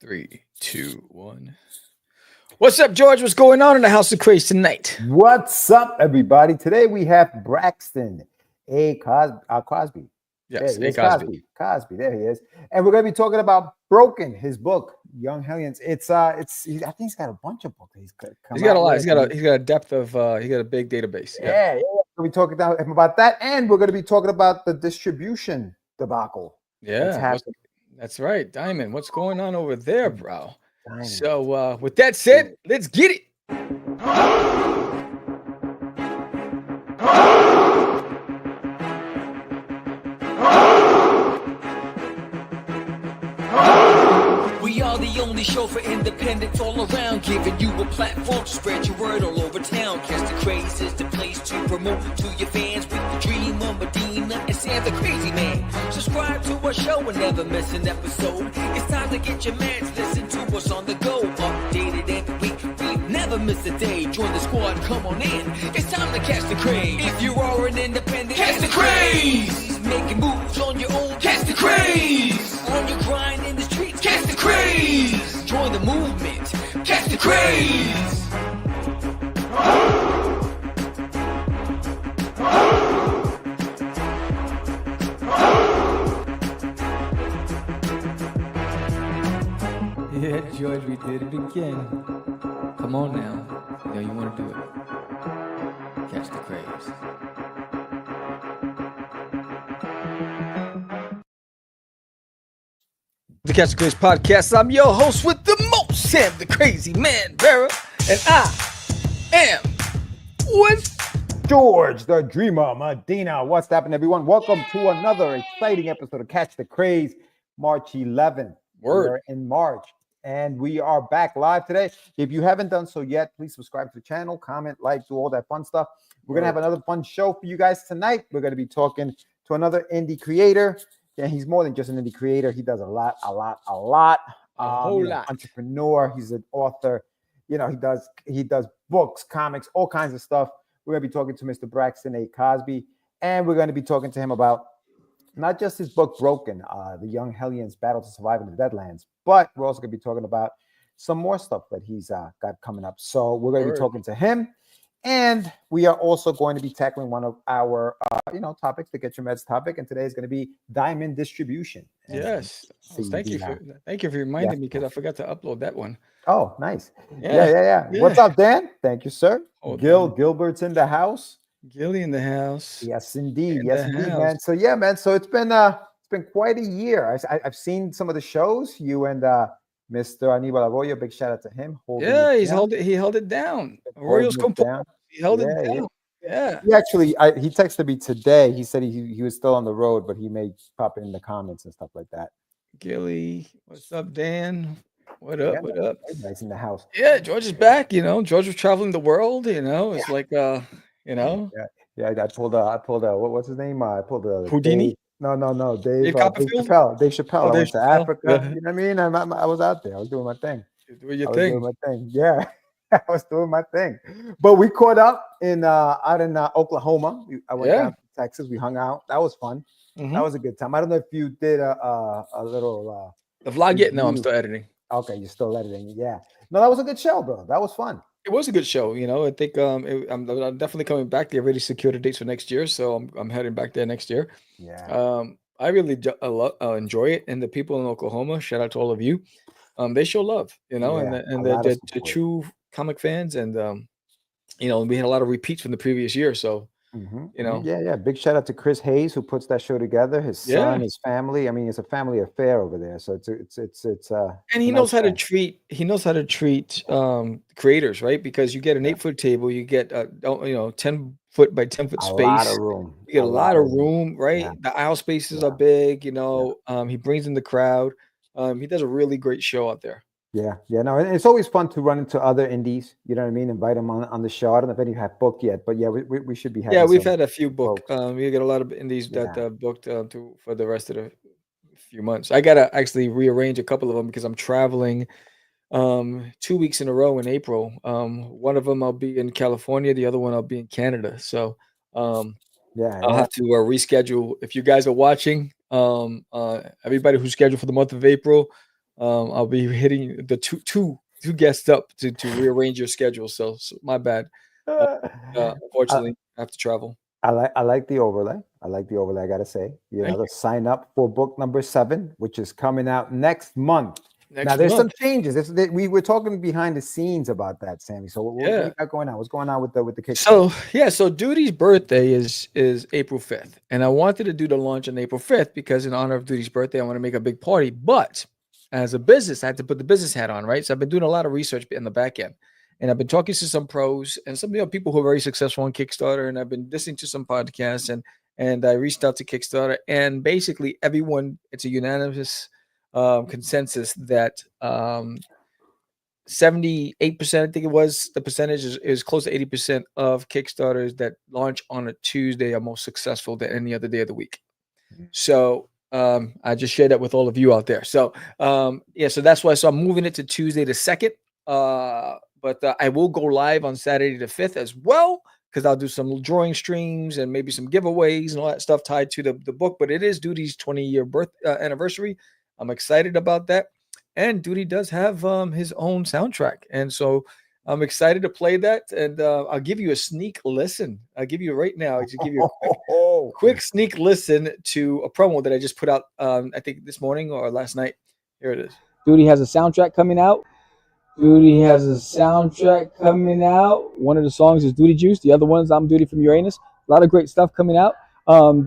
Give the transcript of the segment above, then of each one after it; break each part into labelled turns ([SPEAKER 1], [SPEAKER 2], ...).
[SPEAKER 1] 3, 2, 1. What's up, George? What's going on in the House of Craze tonight?
[SPEAKER 2] What's up, everybody? Today we have Braxton, Cosby.
[SPEAKER 1] Yes,
[SPEAKER 2] Cosby. Cosby, there he is. And we're going to be talking about Broken, his book, Young Hellions. I think he's got a bunch of books. He's
[SPEAKER 1] got a lot. He's got a depth of. He got a big database.
[SPEAKER 2] Yeah. We'll be talking about that, and we're going to be talking about the distribution debacle.
[SPEAKER 1] Yeah, that's right, Diamond. What's going on over there, bro?
[SPEAKER 2] Diamond.
[SPEAKER 1] So, with that said, let's get it.
[SPEAKER 3] We are the only show for independents all around, giving you a platform to spread your word all over town. Catch the Craze is the place to promote to your fans with the dream of Medina and Sam the Crazy Man. Subscribe to our show and never miss an episode. It's time to get your mans, listen to us on the go. Updated every week, we never miss a day. Join the squad, come on in. It's time to catch the Craze. If you are an independent, catch the Craze. Making moves on your own, catch the Craze. On your grind in the streets, catch the Craze. Join the movement, catch the Craze.
[SPEAKER 1] Yeah, George, we did it again. Come on now. Yeah, you want to do it. Catch the Craze. The Catch the Craze podcast. I'm your host with the most, Sam the Crazy Man Bearer, and I am with
[SPEAKER 2] George, the Dreamer Medina. What's happening, everyone? Welcome to another exciting episode of Catch the Craze, March 11th. We're in March, and we are back live today. If you haven't done so yet, please subscribe to the channel, comment, like, do all that fun stuff. We're going to have another fun show for you guys tonight. We're going to be talking to another indie creator. Yeah, he's more than just an indie creator. He does a lot.
[SPEAKER 1] A whole lot.
[SPEAKER 2] Entrepreneur. He's an author. You know, he does books, comics, all kinds of stuff. We're going to be talking to Mr. Braxton A. Cosby, and we're going to be talking to him about not just his book, Broken, the Young Hellions Battle to Survive in the Deadlands, but we're also going to be talking about some more stuff that he's got coming up. So we're going to be talking to him, and we are also going to be tackling one of our, topics, the Get Your Meds topic, and today is going to be diamond distribution.
[SPEAKER 1] Yes. Thank you for reminding me, because I forgot to upload that one.
[SPEAKER 2] Oh, nice. Yeah. What's up, Dan? Thank you, sir. Gilbert's in the house.
[SPEAKER 1] Gilly in the house.
[SPEAKER 2] Yes, indeed. Man. So man. So it's been quite a year. I've seen some of the shows. You and Mr. Aníbal Arroyo. Big shout out to him.
[SPEAKER 1] He held it down. Royals down. He held it down. Yeah.
[SPEAKER 2] He texted me today. He said he was still on the road, but he may pop in the comments and stuff like that.
[SPEAKER 1] Gilly, what's up, Dan? What up? What up?
[SPEAKER 2] Nice in the house.
[SPEAKER 1] Yeah, George is back. George was traveling the world. It's like
[SPEAKER 2] Yeah, I pulled what's his name? I pulled
[SPEAKER 1] Houdini.
[SPEAKER 2] Dave, no, Dave Chappelle. Dave Chappelle. I went to Africa.
[SPEAKER 1] Yeah.
[SPEAKER 2] You know what I mean? I was out there. I was doing my thing.
[SPEAKER 1] Doing
[SPEAKER 2] my thing. Yeah, I was doing my thing. But we caught up out in Oklahoma. I went down to Texas. We hung out. That was fun.
[SPEAKER 1] Mm-hmm.
[SPEAKER 2] That was a good time. I don't know if you did a little
[SPEAKER 1] the vlog yet. No, I'm still editing.
[SPEAKER 2] Okay, you're still editing. Yeah. No, that was a good show, bro. That was fun.
[SPEAKER 1] It was a good show. I think I'm definitely coming back. They already secured a date for next year, so I'm heading back there next year.
[SPEAKER 2] Yeah.
[SPEAKER 1] I really enjoy it, and the people in Oklahoma. Shout out to all of you. They show love, and they're true comic fans, and we had a lot of repeats from the previous year. So
[SPEAKER 2] Big shout out to Chris Hayes, who puts that show together. His son, his family. I mean, it's a family affair over there. So it's and
[SPEAKER 1] he knows how to treat. He knows how to treat creators, right? Because you get an 8-foot table, you get 10-foot by 10-foot space.
[SPEAKER 2] A lot of room.
[SPEAKER 1] You get a lot of room, right? Yeah. The aisle spaces are big. He brings in the crowd. He does a really great show out there.
[SPEAKER 2] Yeah. No, and it's always fun to run into other indies. You know what I mean? Invite them on the show. I don't know if any have booked yet, but we should be having.
[SPEAKER 1] Yeah, we've had a few booked. We get a lot of indies that booked for the rest of the few months. I gotta actually rearrange a couple of them because I'm traveling 2 weeks in a row in April. One of them I'll be in California, the other one I'll be in Canada. So I'll have to reschedule. If you guys are watching, everybody who's scheduled for the month of April, I'll be hitting the two guests up to rearrange your schedule. So my bad. Uh,
[SPEAKER 2] I,
[SPEAKER 1] Unfortunately, I have to travel.
[SPEAKER 2] I like the overlay. I like the overlay. I gotta say,
[SPEAKER 1] Thank
[SPEAKER 2] to sign up for book number 7, which is coming out next month.
[SPEAKER 1] Next
[SPEAKER 2] Now, there's
[SPEAKER 1] month.
[SPEAKER 2] some changes. We were talking behind the scenes about that, Sammy. So what
[SPEAKER 1] Yeah.
[SPEAKER 2] do you got going on? What's going on with the Kickstarter?
[SPEAKER 1] So yeah, so Duty's birthday is April 5th, and I wanted to do the launch on April 5th because in honor of Duty's birthday, I want to make a big party. But as a business, I had to put the business hat on, right? So I've been doing a lot of research in the back end, and I've been talking to some pros and some people who are very successful on Kickstarter, and I've been listening to some podcasts, and I reached out to Kickstarter, and basically everyone, it's a unanimous consensus that 78%, I think it was, the percentage is close to 80% of Kickstarters that launch on a Tuesday are more successful than any other day of the week. So I just shared that with all of you out there. So yeah, so that's why. So I'm moving it to Tuesday the 2nd. But I will go live on Saturday the 5th as well, because I'll do some drawing streams and maybe some giveaways and all that stuff tied to the book. But it is Duty's 20-year birth anniversary. I'm excited about that. And Duty does have his own soundtrack. And so I'm excited to play that. And I'll give you a sneak listen. I'll give you right now, to give you a quick sneak listen to a promo that I just put out, I think this morning or last night. Here it is. Duty has a soundtrack coming out. Duty has a soundtrack coming out. One of the songs is Duty Juice. The other one's I'm Duty from Uranus. A lot of great stuff coming out.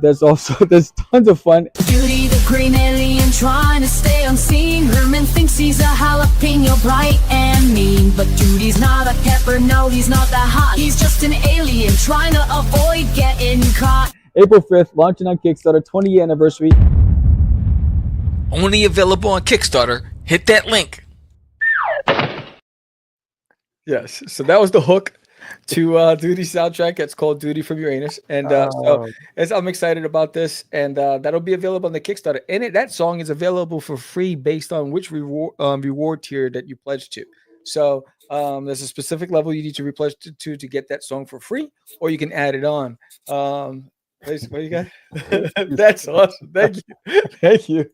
[SPEAKER 1] There's tons of fun.
[SPEAKER 3] Duty the green alien trying to stay unseen. Herman thinks he's a jalapeno, bright and mean. But Duty's not a pepper, no, he's not that hot. He's just an alien trying to avoid getting caught.
[SPEAKER 1] April 5th, launching on Kickstarter, 20-year anniversary. Only available on Kickstarter. Hit that link. Yes, so that was the hook to Duty soundtrack. It's called Duty from Uranus, and so I'm excited about this, and that'll be available on the Kickstarter. And that song is available for free based on which reward tier that you pledge to. So there's a specific level you need to pledge to get that song for free, or you can add it on. What you got? That's awesome. Thank you. Thank you.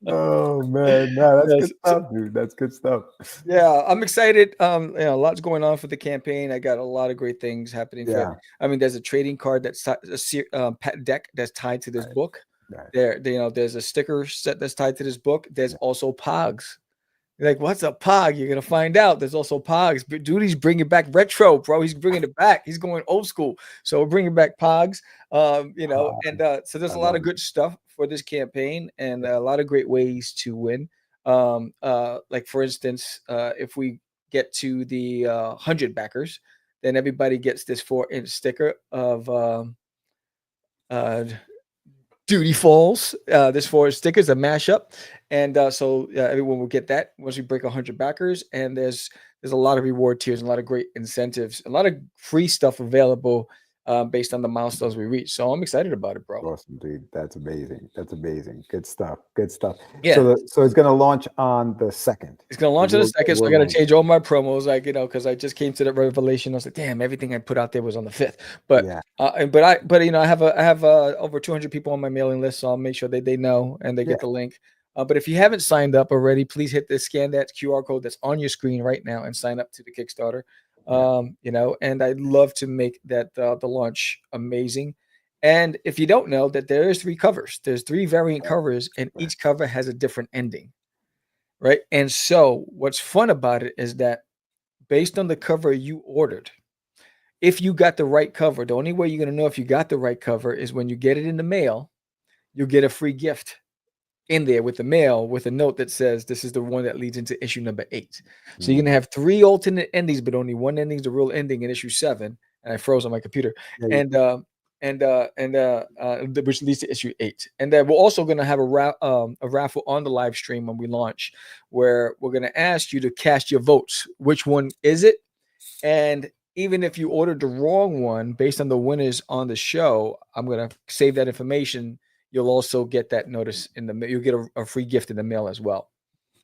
[SPEAKER 2] Oh man, no, that's good stuff, dude. That's good stuff.
[SPEAKER 1] Yeah, I'm excited. A lot's going on for the campaign. I got a lot of great things happening.
[SPEAKER 2] Yeah.
[SPEAKER 1] I mean, there's a trading card that's a pet deck that's tied to this book.
[SPEAKER 2] Right.
[SPEAKER 1] There's a sticker set that's tied to this book. There's also Pogs. You're like, what's a Pog? You're gonna find out. There's also Pogs. But Duty's bringing back retro, bro. He's bringing it back. He's going old school. So we're bringing back Pogs. So there's a lot of good stuff for this campaign, and a lot of great ways to win. Like for instance, if we get to the 100 backers, then everybody gets this 4-inch sticker of Duty Falls. This 4 stickers, a mashup, and so everyone will get that once we break 100 backers. And there's a lot of reward tiers, and a lot of great incentives, a lot of free stuff available based on the milestones we reach. So I'm excited about it, bro.
[SPEAKER 2] Awesome, dude. That's amazing. That's amazing. Good stuff. Good stuff.
[SPEAKER 1] Yeah.
[SPEAKER 2] So it's gonna launch on the 2nd.
[SPEAKER 1] It's gonna launch on the 2nd. So I gotta change all my promos, because I just came to the revelation. I was like, damn, everything I put out there was on the 5th. But I have over 200 people on my mailing list, so I'll make sure that they know and they get the link. But if you haven't signed up already, please scan that QR code that's on your screen right now and sign up to the Kickstarter. And I'd love to make that the launch amazing. And if you don't know, that there's 3 covers, there's 3 variant covers, and each cover has a different ending, right? And so what's fun about it is that based on the cover you ordered, if you got the right cover, the only way you're going to know if you got the right cover is when you get it in the mail. You'll get a free gift in there with the mail with a note that says this is the one that leads into issue number 8. So you're gonna have 3 alternate endings, but only one ending is the real ending in issue 7. And I froze on my computer, which leads to issue 8. And then we're also gonna have a raffle on the live stream when we launch, where we're gonna ask you to cast your votes. Which one is it? And even if you ordered the wrong one, based on the winners on the show, I'm gonna save that information. You'll also get that notice in the mail. You'll get a free gift in the mail as well.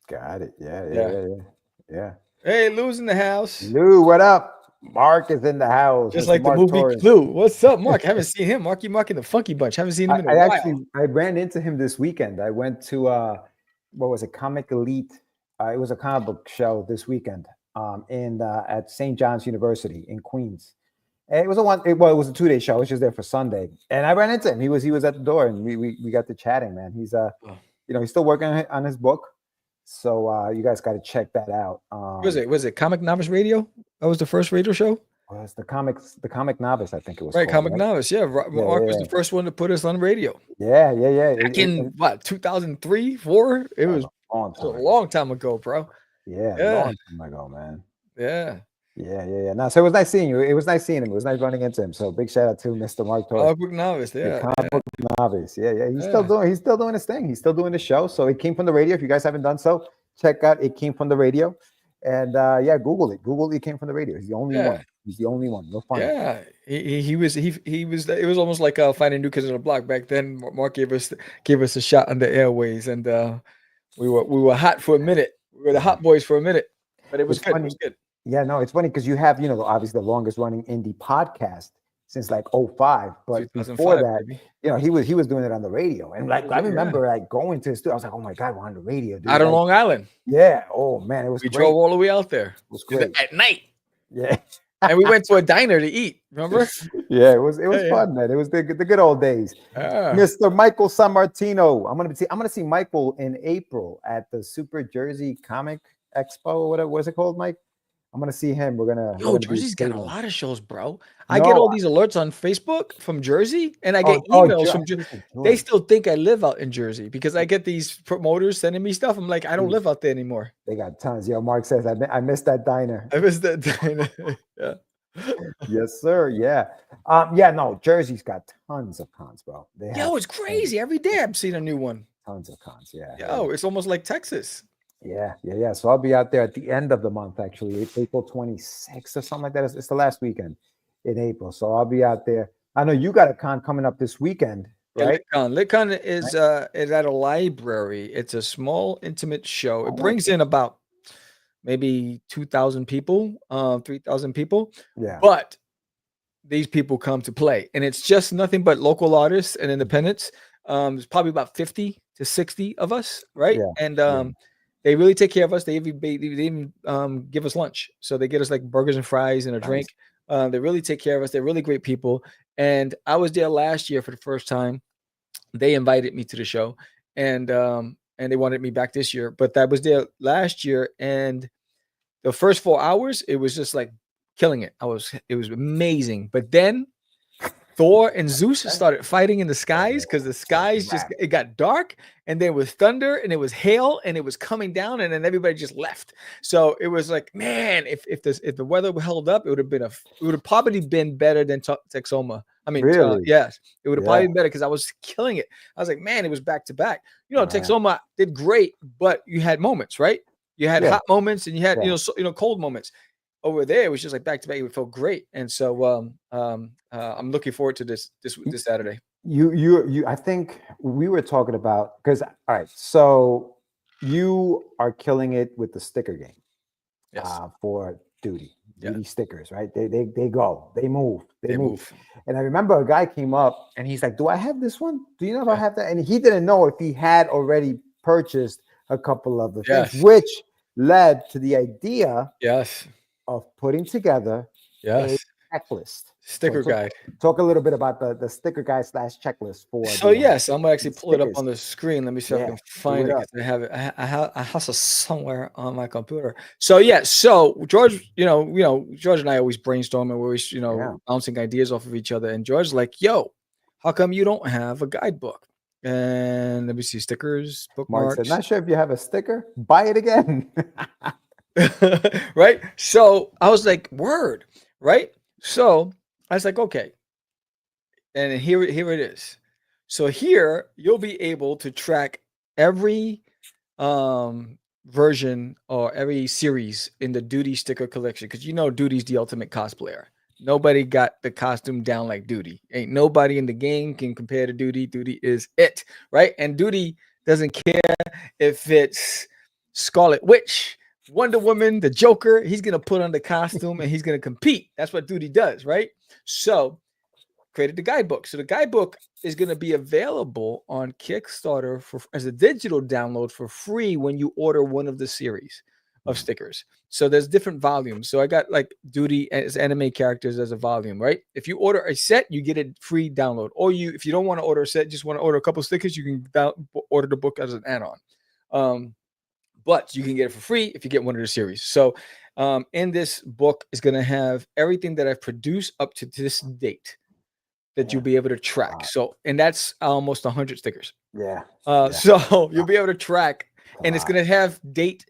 [SPEAKER 2] Got it. Yeah.
[SPEAKER 1] Hey, Lou's in the house.
[SPEAKER 2] Lou, what up? Mark is in the house.
[SPEAKER 1] Just like Mark, the movie Torres. Clue. What's up, Mark? Haven't seen him. Mark and the Funky Bunch. Haven't seen him in a while.
[SPEAKER 2] I ran into him this weekend. I went to what was it, Comic Elite. It was a comic book show this weekend in at St. John's University in Queens. And it was it was a 2-day show. I was just there for Sunday, and I ran into him. He was at the door, and we got to chatting. Man, he's he's still working on his book. So you guys got to check that out.
[SPEAKER 1] Was it Comic Novice Radio? That was the first radio show.
[SPEAKER 2] Well, it's the Comic Novice, I think it was.
[SPEAKER 1] Right,
[SPEAKER 2] called,
[SPEAKER 1] Comic Novice. Yeah, Mark was the first one to put us on radio.
[SPEAKER 2] Yeah.
[SPEAKER 1] Back in what, 2003, 4? It was a long time ago, bro.
[SPEAKER 2] Yeah, long time ago, man.
[SPEAKER 1] Yeah.
[SPEAKER 2] No, so it was nice seeing you. It was nice seeing him. It was nice running into him. So big shout out to Mr. Mark Torres.
[SPEAKER 1] Comic Novice,
[SPEAKER 2] Comic Book Novice. Yeah. He's still doing his thing. He's still doing the show. So it came from the radio. If you guys haven't done so, check out It Came From the Radio. And Google it. Google It Came From the Radio. He's the only one. He's the only one. You'll find it.
[SPEAKER 1] Yeah, he was. It was almost like finding new kids on the block back then. Mark gave us a shot on the airways, and we were hot for a minute. We were the hot boys for a minute, but it was good. It was good.
[SPEAKER 2] Yeah, no, it's funny because you have, obviously the longest running indie podcast since like 05. But before that, baby. He was doing it on the radio. And like I remember like going to the studio, I was like, oh my God, we're on the radio, dude.
[SPEAKER 1] Out on Long Island.
[SPEAKER 2] Yeah. Oh man, it was
[SPEAKER 1] we drove all the way out there. It
[SPEAKER 2] was great.
[SPEAKER 1] At night.
[SPEAKER 2] Yeah.
[SPEAKER 1] And we went to a diner to eat. Remember?
[SPEAKER 2] Yeah, it was fun, man. It was the good old days. Mr. Michael Sammartino. I'm gonna see Michael in April at the Super Jersey Comic Expo or whatever. What's it called, Mike? I'm gonna see him.
[SPEAKER 1] Jersey's got a lot of shows, bro. I get all these alerts on Facebook from Jersey, and I get emails from Jersey. They still think I live out in Jersey because I get these promoters sending me stuff. I'm like, I don't live out there anymore.
[SPEAKER 2] They got tons. Yo, Mark says I missed that diner.
[SPEAKER 1] I missed that diner. Yeah.
[SPEAKER 2] Yes, sir. Yeah. No, Jersey's got tons of cons, bro.
[SPEAKER 1] It's crazy. Every day I'm seeing a new one.
[SPEAKER 2] Tons of cons. Yeah.
[SPEAKER 1] It's almost like Texas.
[SPEAKER 2] Yeah. So I'll be out there at the end of the month, actually, April 26th or something like that. It's the last weekend in April. So I'll be out there. I know you got a con coming up this weekend, right?
[SPEAKER 1] LitCon is at a library. It's a small, intimate show. It brings in about maybe 2,000 people, 3,000 people.
[SPEAKER 2] Yeah.
[SPEAKER 1] But these people come to play. And it's just nothing but local artists and independents. There's probably about 50 to 60 of us, right?
[SPEAKER 2] Yeah.
[SPEAKER 1] And they really take care of us. They even give us lunch. So they get us like burgers and fries and a drink. They really take care of us. They're really great people. And I was there last year for the first time. They invited me to the show, and they wanted me back this year. But I was there last year, and the first 4 hours, it was just like killing it. It was amazing. But then Thor and Zeus started fighting in the skies because the skies it got dark, and there was thunder and it was hail and it was coming down, and then everybody just left. So it was like, man, if the weather held up, it would have probably been better than Texoma. I mean,
[SPEAKER 2] really?
[SPEAKER 1] Yes, it would have probably been better because I was killing it. I was like, man, it was back to back. Texoma did great, but you had moments, right? You had hot moments and you had cold moments. Over there, it was just like back to back. It felt great, and so I'm looking forward to this Saturday.
[SPEAKER 2] You I think we were talking about because all right, so you are killing it with the sticker game, for duty stickers, right? They move. And I remember a guy came up and he's like, "Do I have this one? Do you know if I have that?" And he didn't know if he had already purchased a couple of the things, which led to the idea, of putting together a checklist.
[SPEAKER 1] Sticker guide.
[SPEAKER 2] Talk a little bit about the sticker guide / checklist for.
[SPEAKER 1] So yes, I'm gonna actually pull it up on the screen. Let me see if I can find it. I have it. I have it somewhere on my computer. So so George, George and I always brainstorm, and we're always bouncing ideas off of each other. And George's like, "Yo, how come you don't have a guidebook?" And let me see, stickers, bookmarks.
[SPEAKER 2] Mark said, "Not sure if you have a sticker. Buy it again."
[SPEAKER 1] Right. So I was like, word, right? So I was like, okay. And here it is. So here you'll be able to track every version or every series in the Duty sticker collection. Because Duty's the ultimate cosplayer. Nobody got the costume down like Duty. Ain't nobody in the game can compare to Duty. Duty is it, right? And Duty doesn't care if it's Scarlet Witch, Wonder Woman, the Joker. He's gonna put on the costume and he's gonna compete. That's what Duty does, right? So created the guidebook. So the guidebook is going to be available on Kickstarter as a digital download for free when you order one of the series of stickers. So there's different volumes. So I got like Duty as anime characters as a volume, right? If you order a set, you get a free download. Or if you don't want to order a set, just want to order a couple stickers, you can order the book as an add-on. But you can get it for free if you get one of the series. So in this book is going to have everything that I've produced up to this date that you'll be able to track. So, and that's almost 100 stickers.
[SPEAKER 2] Yeah.
[SPEAKER 1] So you'll be able to track, and it's going to have date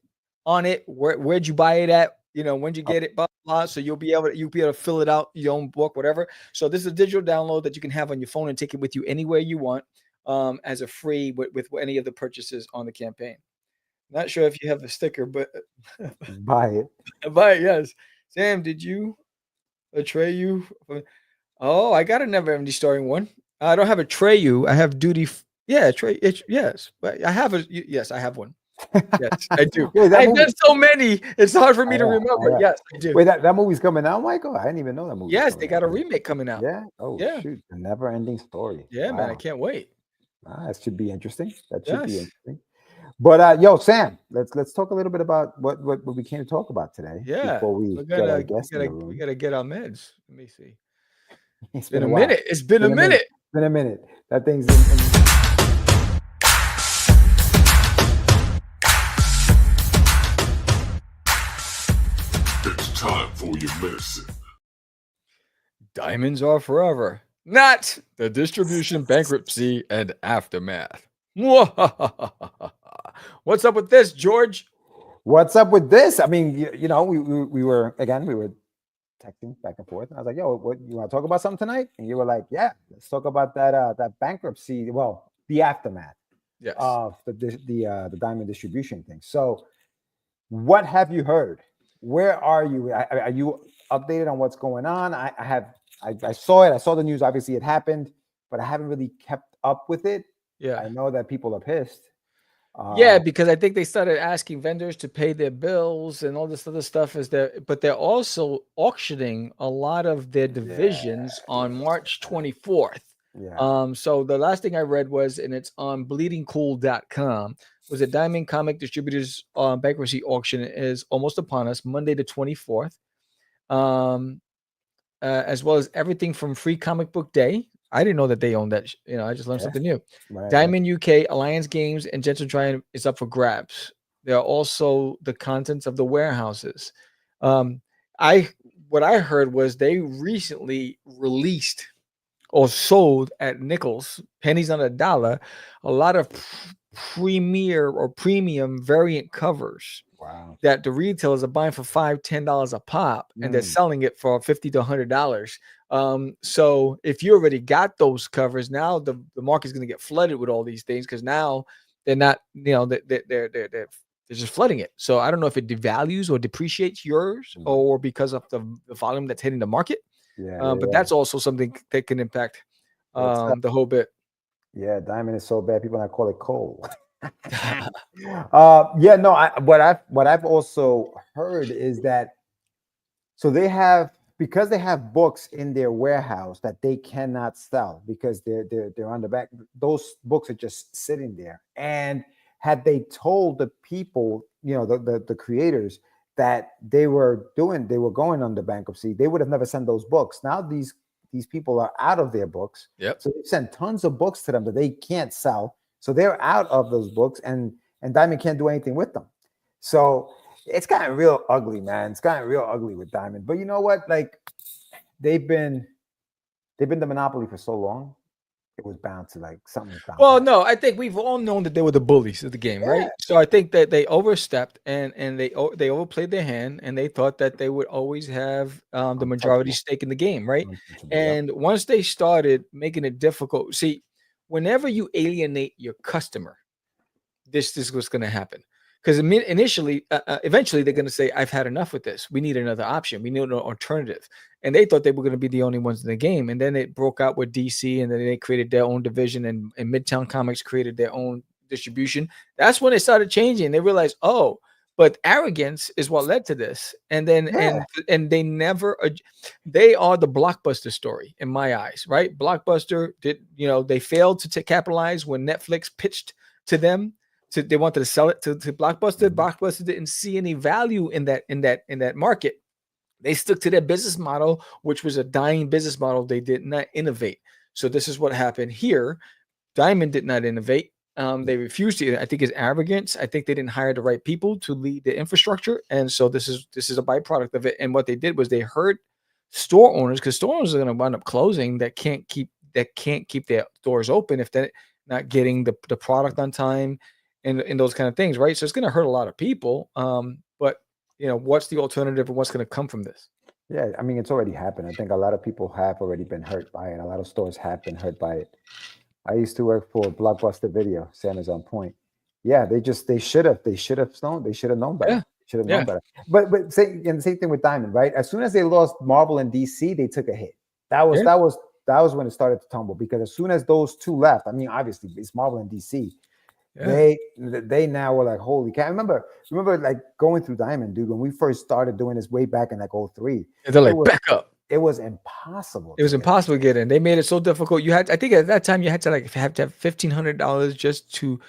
[SPEAKER 1] on it. Where'd you buy it at? When'd you get it? Blah, blah. So you'll be able to fill it out, your own book, whatever. So this is a digital download that you can have on your phone and take it with you anywhere you want as a free with any of the purchases on the campaign. Not sure if you have a sticker, but
[SPEAKER 2] buy it.
[SPEAKER 1] Buy it, yes. Sam, did you Atreyu? Oh, I got a Never Ending Story one. I don't have a Atreyu. I have Duty. Yeah, yes, but I have yes, I have one. Yes, I do.
[SPEAKER 2] Wait,
[SPEAKER 1] I've done so many. It's hard for me to remember. Yes, I do.
[SPEAKER 2] Wait, that movie's coming out, Michael? I didn't even know that movie.
[SPEAKER 1] Yes, they got a remake coming out.
[SPEAKER 2] Yeah. Oh, yeah. Shoot, a Never Ending Story.
[SPEAKER 1] Yeah, man, I can't wait.
[SPEAKER 2] That should be interesting. That should be interesting. But yo, Sam, let's talk a little bit about what we came to talk about today.
[SPEAKER 1] Yeah,
[SPEAKER 2] before we get our guests in the room.
[SPEAKER 1] We gotta get our meds. Let me see.
[SPEAKER 2] It's
[SPEAKER 1] been a minute. It's been a minute.
[SPEAKER 2] It's been a minute. That thing's in
[SPEAKER 4] It's time for your medicine.
[SPEAKER 1] Diamonds are forever. Not the distribution bankruptcy and aftermath. What's up with this, George?
[SPEAKER 2] What's up with this? I mean, we were texting back and forth. I was like, "Yo, what you want to talk about something tonight?" And you were like, "Yeah, let's talk about that bankruptcy. Well, the aftermath of the diamond distribution thing." So, what have you heard? Where are you? Are you updated on what's going on? I saw it. I saw the news. Obviously, it happened, but I haven't really kept up with it.
[SPEAKER 1] Yeah,
[SPEAKER 2] I know that people are pissed.
[SPEAKER 1] Yeah, because I think they started asking vendors to pay their bills and all this other stuff but they're also auctioning a lot of their divisions on March 24th.
[SPEAKER 2] Yeah.
[SPEAKER 1] So the last thing I read was, and it's on bleedingcool.com, was a Diamond Comic Distributors bankruptcy auction is almost upon us, Monday the 24th. As well as everything from Free Comic Book Day. I didn't know that they owned that. I just learned something new.
[SPEAKER 2] Right,
[SPEAKER 1] Diamond UK, Alliance Games, and Gentle Giant is up for grabs. There are also the contents of the warehouses. What I heard was they recently released or sold at nickels, pennies on a dollar, a lot of premier or premium variant covers.
[SPEAKER 2] Wow.
[SPEAKER 1] That the retailers are buying for $5-10 a pop, and they're selling it for $50 to $100. So if you already got those covers, now the market's going to get flooded with all these things because now they're not, they're just flooding it. So I don't know if it devalues or depreciates yours or because of the volume that's hitting the market. But that's also something that can impact the whole bit.
[SPEAKER 2] Yeah, diamond is so bad people not call it coal. What I've also heard is that because they have books in their warehouse that they cannot sell because they're on the back. Those books are just sitting there. And had they told the people, the creators that they were going under bankruptcy, they would have never sent those books. Now these people are out of their books.
[SPEAKER 1] Yep.
[SPEAKER 2] So they sent tons of books to them that they can't sell. So they're out of those books, and Diamond can't do anything with them. So it's gotten real ugly, man. It's gotten real ugly with Diamond. But you know what? Like they've been the monopoly for so long. It was bound to something.
[SPEAKER 1] Well, no, I think we've all known that they were the bullies of the game, right? So I think that they overstepped and they overplayed their hand, and they thought that they would always have the majority stake in the game, right? And once they started making it difficult, see, whenever you alienate your customer, this is what's going to happen. Because eventually they're going to say, "I've had enough with this. We need another option. We need an alternative." And they thought they were going to be the only ones in the game. And then it broke out with DC, and then they created their own division, and Midtown Comics created their own distribution. That's when it started changing. They realized, oh, but arrogance is what led to this. And then
[SPEAKER 2] Yeah.
[SPEAKER 1] and they never they are the Blockbuster story in my eyes, right? Blockbuster did, they failed to capitalize when Netflix pitched to them. They wanted to sell it to Blockbuster. Blockbuster didn't see any value in that market. They stuck to their business model, which was a dying business model. They did not innovate. So this is what happened here. Diamond did not innovate. They refused to. I think it's arrogance. I think they didn't hire the right people to lead the infrastructure, and so this is a byproduct of it. And what they did was they hurt store owners, because store owners are going to wind up closing, that can't keep their doors open if they're not getting the product on time, and those kind of things, right? So it's going to hurt a lot of people. But what's the alternative, and what's going to come from this?
[SPEAKER 2] Yeah, I mean, it's already happened. I think a lot of people have already been hurt by it. A lot of stores have been hurt by it. I used to work for Blockbuster Video. Sam is on point. Yeah, they should have known. They should have known better.
[SPEAKER 1] Yeah.
[SPEAKER 2] Should have known better. But and the same thing with Diamond, right? As soon as they lost Marvel and DC, they took a hit. That was when it started to tumble, because as soon as those two left, I mean, obviously it's Marvel and DC. Yeah. They now were like, holy cow. Remember like going through Diamond, dude, when we first started doing this way back in like 03.
[SPEAKER 1] They're like, back up.
[SPEAKER 2] It was impossible.
[SPEAKER 1] It was impossible to get in. They made it so difficult. I think at that time you had to have $1,500 just to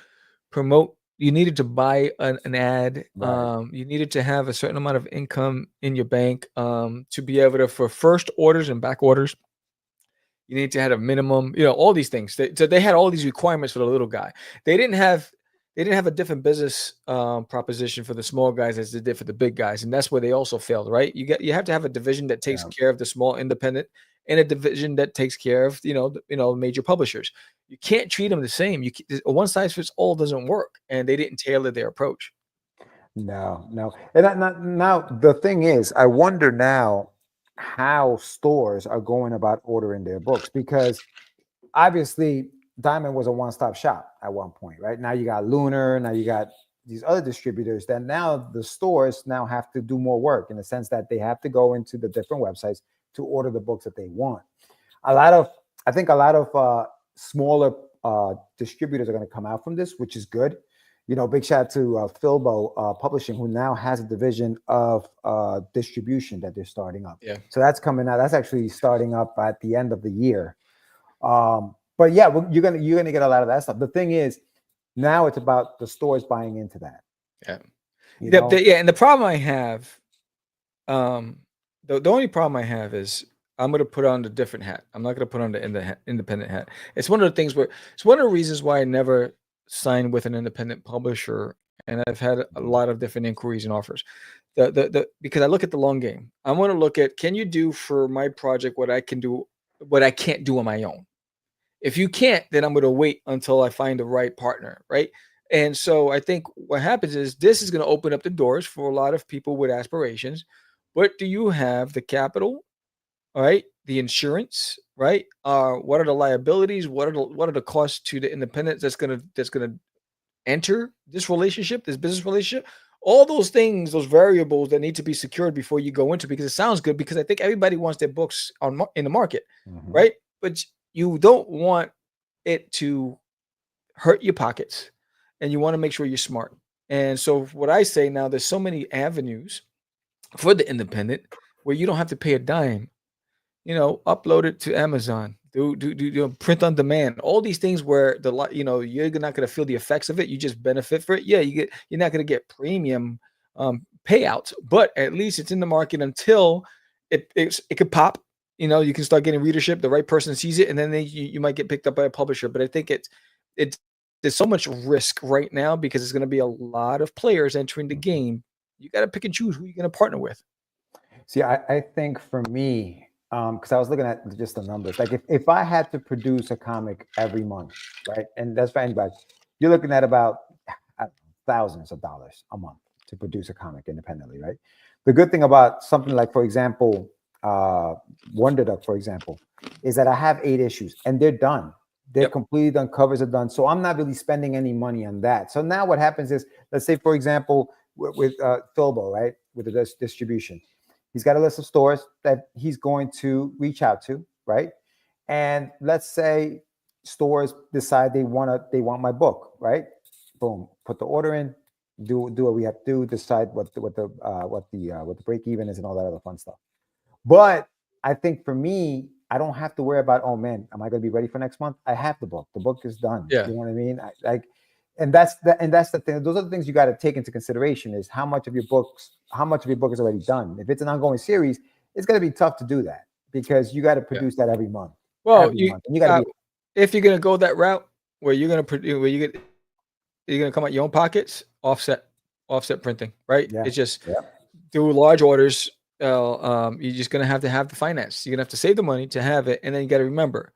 [SPEAKER 1] promote. You needed to buy an ad.
[SPEAKER 2] Right.
[SPEAKER 1] You needed to have a certain amount of income in your bank to be able to, for first orders and back orders. You need to have a minimum, all these things. So they had all these requirements for the little guy. They didn't have a different business proposition for the small guys as they did for the big guys, and that's where they also failed, right? You have to have a division that takes care of the small independent, and a division that takes care of major publishers. You can't treat them the same. A one size fits all doesn't work, and they didn't tailor their approach.
[SPEAKER 2] No, and now the thing is, I wonder now how stores are going about ordering their books, because obviously Diamond was a one-stop shop at one point, right? Now you got Lunar, now you got these other distributors, that now the stores now have to do more work, in the sense that they have to go into the different websites to order the books that they want. I think a lot of smaller distributors are going to come out from this, which is good. Big shout out to Filbo Publishing, who now has a division of distribution that they're starting up.
[SPEAKER 1] Yeah.
[SPEAKER 2] So that's coming out. That's actually starting up at the end of the year. But yeah, you're gonna get a lot of that stuff. The thing is, now it's about the stores buying into that.
[SPEAKER 1] Yeah. And the problem I have, the only problem I have is I'm going to put on the different hat. I'm not going to put on the independent hat. It's one of the things it's one of the reasons why I never signed with an independent publisher, and I've had a lot of different inquiries and offers. Because I look at the long game. I want to look at, can you do for my project what I can do, what I can't do on my own? If you can't, then I'm going to wait until I find the right partner, right? And so I think what happens is this is going to open up the doors for a lot of people with aspirations. But do you have the capital, all right? The insurance, right? What are the liabilities? What are the costs to the independents that's gonna enter this relationship, this business relationship? All those things, those variables that need to be secured before you go into, because it sounds good, because I think everybody wants their books in the market, right? But you don't want it to hurt your pockets, and you want to make sure you're smart. And so what I say now, there's so many avenues for the independent where you don't have to pay a dime. Upload it to Amazon, do print on demand, all these things where you're not going to feel the effects of it. You just benefit for it. Yeah, you're not going to get premium payouts, but at least it's in the market until it could pop. You can start getting readership. The right person sees it, and then you might get picked up by a publisher. But I think there's so much risk right now, because it's going to be a lot of players entering the game. You got to pick and choose who you're going to partner with.
[SPEAKER 2] See, I think for me, because I was looking at just the numbers, like if I had to produce a comic every month, right, and that's for anybody, you're looking at about thousands of dollars a month to produce a comic independently, right? The good thing about something like, for example, Wonder Duck, for example, is that I have 8 issues and they're done. They're completely done. Covers are done. So I'm not really spending any money on that. So now what happens is, let's say, for example, with Filbo, right, with the distribution, he's got a list of stores that he's going to reach out to, right? And let's say stores decide they want my book, right? Boom, put the order in, do what we have to do, decide what the break even is and all that other fun stuff. But I think for me, I don't have to worry about, oh man, am I going to be ready for next month? I have the book. The book is done.
[SPEAKER 1] Yeah.
[SPEAKER 2] You know what I mean? And that's the thing. Those are the things you got to take into consideration is how much of your book is already done. If it's an ongoing series, it's going to be tough to do that because you got to produce that every month.
[SPEAKER 1] Well,
[SPEAKER 2] every month. And you got to be,
[SPEAKER 1] if you're going to go that route where you're going to produce, you're going to come out your own pockets, offset printing, right?
[SPEAKER 2] Yeah.
[SPEAKER 1] It's just through large orders. You're just going to have the finance. You're going to have to save the money to have it. And then you got to remember,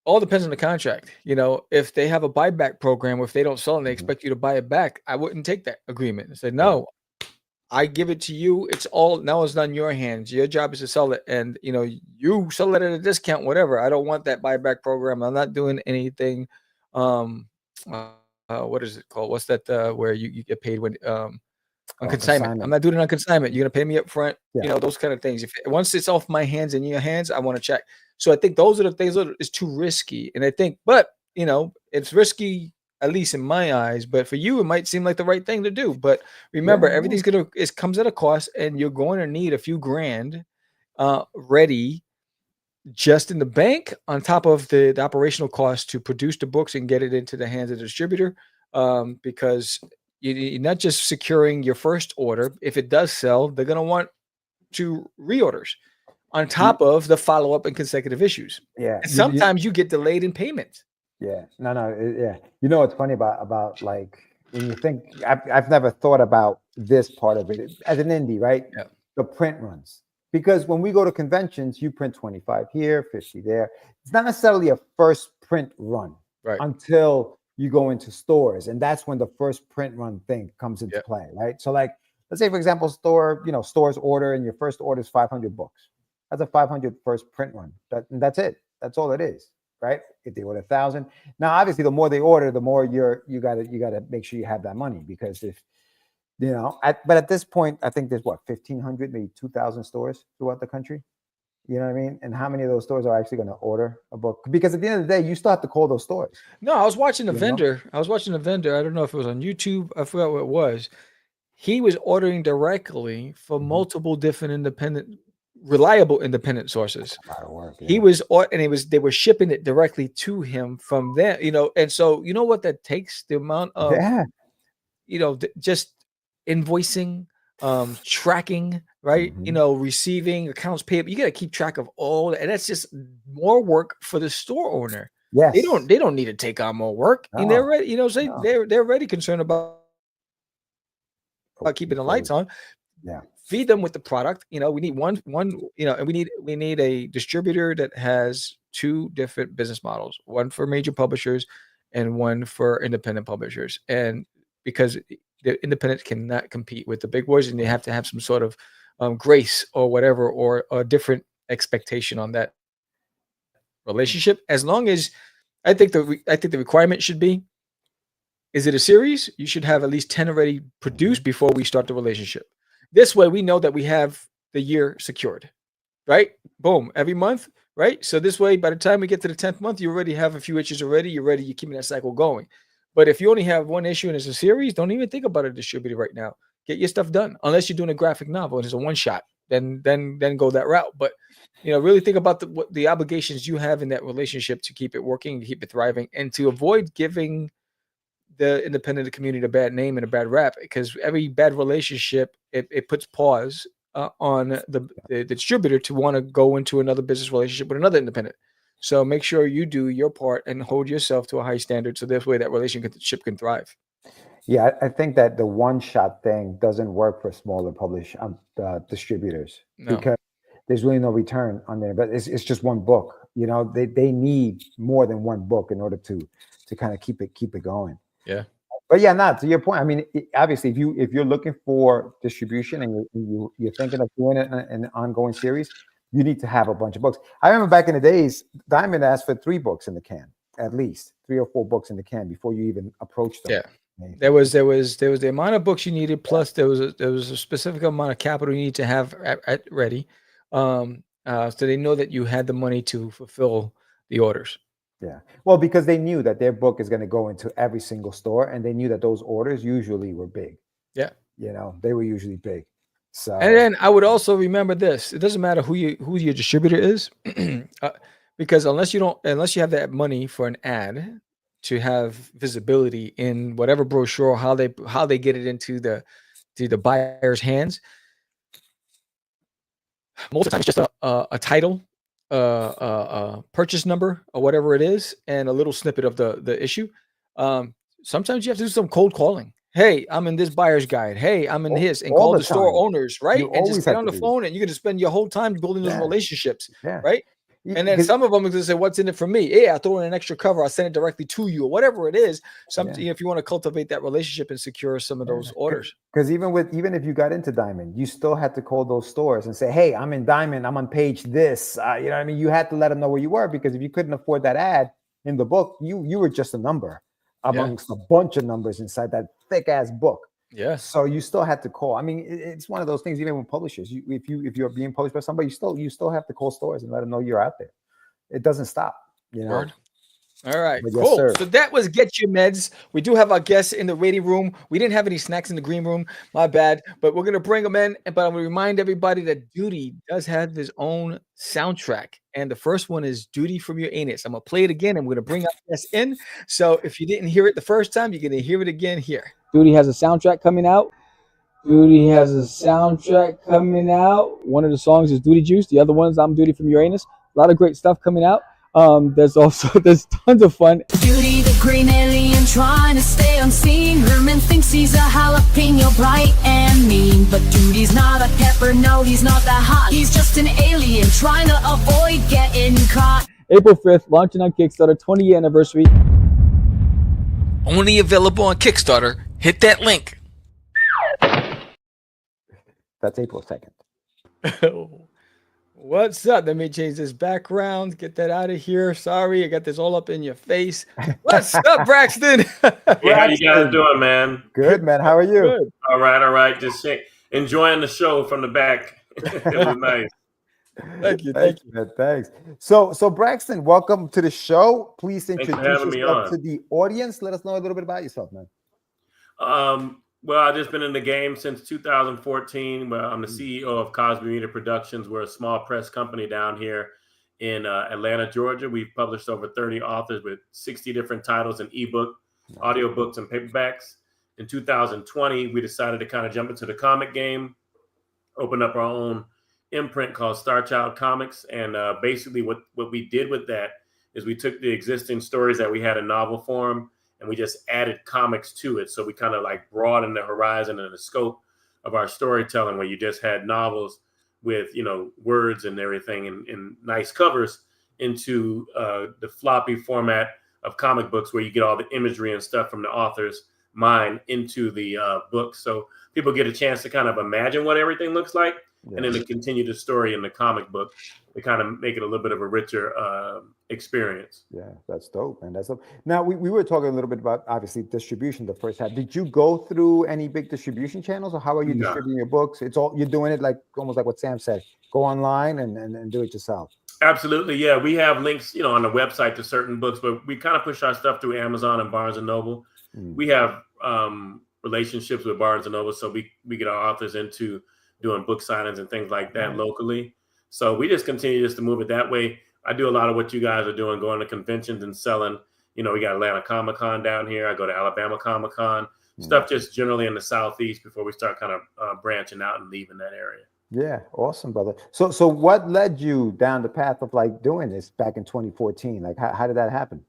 [SPEAKER 1] all depends on the contract. You know, if they have a buyback program, or if they don't sell and they expect you to buy it back, I wouldn't take that agreement and say, no, I give it to you. It's not in your hands. Your job is to sell it. And, you know, you sell it at a discount, whatever. I don't want that buyback program. I'm not doing anything. What is it called? What's that, where you get paid when, on consignment. I'm not doing it on consignment. You're going to pay me up front, you know, those kind of things. Once it's off my hands and your hands, I want to check. So I think those are the things that is too risky. And I think, but you know, it's risky, at least in my eyes, but for you, it might seem like the right thing to do. But remember, everything's comes at a cost, and you're going to need a few grand ready just in the bank on top of the operational cost to produce the books and get it into the hands of the distributor. Because you're not just securing your first order. If it does sell, they're going to want to reorders on top of the follow-up and consecutive issues.
[SPEAKER 2] Yeah.
[SPEAKER 1] And sometimes you get delayed in payment.
[SPEAKER 2] Yeah. Yeah. You know, what's funny about like, when you think, I've never thought about this part of it as an indie, right?
[SPEAKER 1] Yeah.
[SPEAKER 2] The print runs. Because when we go to conventions, you print 25 here, 50 there. It's not necessarily a first print run until you go into stores, and that's when the first print run thing comes into play, right? So like, let's say for example, stores order, and your first order is 500 books. That's a 500 first print run. That's it. That's all it is, right? If they order 1,000, now obviously the more they order, the more you gotta make sure you have that money, because if you know, but at this point, I think there's 1,500, maybe 2,000 stores throughout the country. You know what I mean? And how many of those stores are actually going to order a book? Because at the end of the day, you still have to call those stores.
[SPEAKER 1] No, I was watching a vendor. I don't know if it was on YouTube. I forgot what it was. He was ordering directly for multiple different reliable independent sources. He was, they were shipping it directly to him from there, you know. And so, you know what that takes? The amount of, you know, just invoicing, tracking, right? You know, receiving, accounts payable. You got to keep track of all that, and that's just more work for the store owner.
[SPEAKER 2] Yes,
[SPEAKER 1] they don't need to take on more work. And they're ready, you know, they're already concerned about keeping the lights on.
[SPEAKER 2] Yeah,
[SPEAKER 1] feed them with the product. You know, we need one, you know, and we need a distributor that has two different business models, one for major publishers and one for independent publishers. And because the independents cannot compete with the big boys, and they have to have some sort of grace or whatever, or a different expectation on that relationship. As long as I think the requirement should be, is it a series? You should have at least 10 already produced before we start the relationship. This way we know that we have the year secured, right? Boom, every month, right? So this way, by the time we get to the 10th month, you already have a few issues already. You're ready. You're keeping that cycle going. But if you only have one issue and it's a series, don't even think about a distributor right now. Get your stuff done. Unless you're doing a graphic novel and it's a one shot, then go that route. But you know, really think about the obligations you have in that relationship to keep it working, to keep it thriving, and to avoid giving the independent community a bad name and a bad rap, because every bad relationship, it puts pause on the distributor to want to go into another business relationship with another independent. So make sure you do your part and hold yourself to a high standard, so this way that relationship can thrive.
[SPEAKER 2] Yeah, I think that the one-shot thing doesn't work for smaller distributors, because there's really no return on there. But it's just one book. You know, they need more than one book in order to kind of keep it going.
[SPEAKER 1] Yeah.
[SPEAKER 2] But yeah, to your point. I mean, obviously, if you're looking for distribution and you're thinking of doing an ongoing series, you need to have a bunch of books. I remember back in the days, Diamond asked for 3 books in the can, at least 3 or 4 books in the can before you even approached them.
[SPEAKER 1] Yeah. There was the amount of books you needed, plus there was a specific amount of capital you need to have ready, so they know that you had the money to fulfill the orders.
[SPEAKER 2] Yeah. Well, because they knew that their book is going to go into every single store, and they knew that those orders usually were big.
[SPEAKER 1] Yeah.
[SPEAKER 2] You know, they were usually big. So,
[SPEAKER 1] And then I would also remember this: it doesn't matter who your distributor is, because unless you have that money for an ad to have visibility in whatever brochure, how they get it into the buyer's hands. Most of the time, it's just a title, purchase number, or whatever it is, and a little snippet of the issue. Sometimes you have to do some cold calling. Hey, I'm in this buyer's guide. Hey, I'm in his, and
[SPEAKER 2] all
[SPEAKER 1] call
[SPEAKER 2] the
[SPEAKER 1] the store
[SPEAKER 2] time.
[SPEAKER 1] owners, right?
[SPEAKER 2] You
[SPEAKER 1] And just
[SPEAKER 2] always
[SPEAKER 1] get
[SPEAKER 2] have
[SPEAKER 1] on
[SPEAKER 2] to
[SPEAKER 1] the
[SPEAKER 2] do
[SPEAKER 1] phone, and you're gonna spend your whole time building those
[SPEAKER 2] Yeah.
[SPEAKER 1] relationships,
[SPEAKER 2] Yeah.
[SPEAKER 1] right? And then some of them are going to say, "What's in it for me?" Yeah, I throw in an extra cover. I'll send it directly to you, or whatever it is. Something if you want to cultivate that relationship and secure some of those orders.
[SPEAKER 2] Because even if you got into Diamond, you still had to call those stores and say, "Hey, I'm in Diamond. I'm on page this." You know what I mean? You had to let them know where you were, because if you couldn't afford that ad in the book, you were just a number amongst a bunch of numbers inside that thick ass book.
[SPEAKER 1] Yeah.
[SPEAKER 2] So you still had to call. I mean, it's one of those things. Even with publishers, if you're being published by somebody, you still have to call stores and let them know you're out there. It doesn't stop. You know.
[SPEAKER 1] Word. All right,
[SPEAKER 2] But
[SPEAKER 1] cool.
[SPEAKER 2] yes,
[SPEAKER 1] So that was Get Your Meds. We do have our guests in the waiting room. We didn't have any snacks in the green room. My bad. But we're going to bring them in. But I'm going to remind everybody that Duty does have his own soundtrack. And the first one is Duty from Your Anus. I'm going to play it again. I'm going to bring our guests in. So if you didn't hear it the first time, you're going to hear it again here. Duty has a soundtrack coming out. Duty has a soundtrack coming out. One of the songs is Duty Juice. The other one's I'm Duty from Your Anus. A lot of great stuff coming out. There's tons of fun.
[SPEAKER 5] Duty, the green alien trying to stay unseen. Herman thinks he's a jalapeno, bright and mean. But Duty's not a pepper, no, he's not that hot. He's just an alien trying to avoid getting caught.
[SPEAKER 1] April 5th, launching on Kickstarter, 20-year anniversary.
[SPEAKER 3] Only available on Kickstarter. Hit that link.
[SPEAKER 2] That's April 2nd.
[SPEAKER 1] What's up? Let me change this background. Get that out of here. Sorry, I got this all up in your face. What's up, Braxton?
[SPEAKER 6] Hey, how you guys doing, man?
[SPEAKER 2] Good, man. How are you?
[SPEAKER 1] Good.
[SPEAKER 6] All right. Just enjoying the show from the back. It was nice.
[SPEAKER 1] Thank you.
[SPEAKER 2] Man, thanks. So Braxton, welcome to the show. Please
[SPEAKER 6] for
[SPEAKER 2] introduce
[SPEAKER 6] having me
[SPEAKER 2] yourself
[SPEAKER 6] on.
[SPEAKER 2] to the audience. Let us know a little bit about yourself, man.
[SPEAKER 6] Well, I've just been in the game since 2014. Well, I'm the CEO of Cosby Media Productions. We're a small press company down here in Atlanta, Georgia. We've published over 30 authors with 60 different titles in ebook, audiobooks, and paperbacks. In 2020, we decided to kind of jump into the comic game, open up our own imprint called Star Child Comics. And basically what we did with that is we took the existing stories that we had in novel form, and we just added comics to it. So we kind of like broadened the horizon and the scope of our storytelling, where you just had novels with, words and everything and nice covers, into the floppy format of comic books, where you get all the imagery and stuff from the author's mind into the book. So people get a chance to kind of imagine what everything looks like. Yeah. And then to continue the story in the comic book, to kind of make it a little bit of a richer experience.
[SPEAKER 2] Yeah, that's dope, man. That's dope. Now, we were talking a little bit about, obviously, distribution the first half. Did you go through any big distribution channels, or how are you distributing your books? It's all, you're doing it like almost like what Sam said, go online and do it yourself.
[SPEAKER 6] Absolutely. Yeah, we have links, on the website to certain books, but we kind of push our stuff through Amazon and Barnes & Noble. We have relationships with Barnes & Noble, so we get our authors into doing book signings and things like that locally. So we just continue to move it that way. I do a lot of what you guys are doing, going to conventions and selling. We got Atlanta Comic-Con down here. I go to Alabama Comic-Con, stuff just generally in the Southeast before we start kind of branching out and leaving that area.
[SPEAKER 2] Yeah, awesome, brother. So what led you down the path of like doing this back in 2014? Like, how did that happen?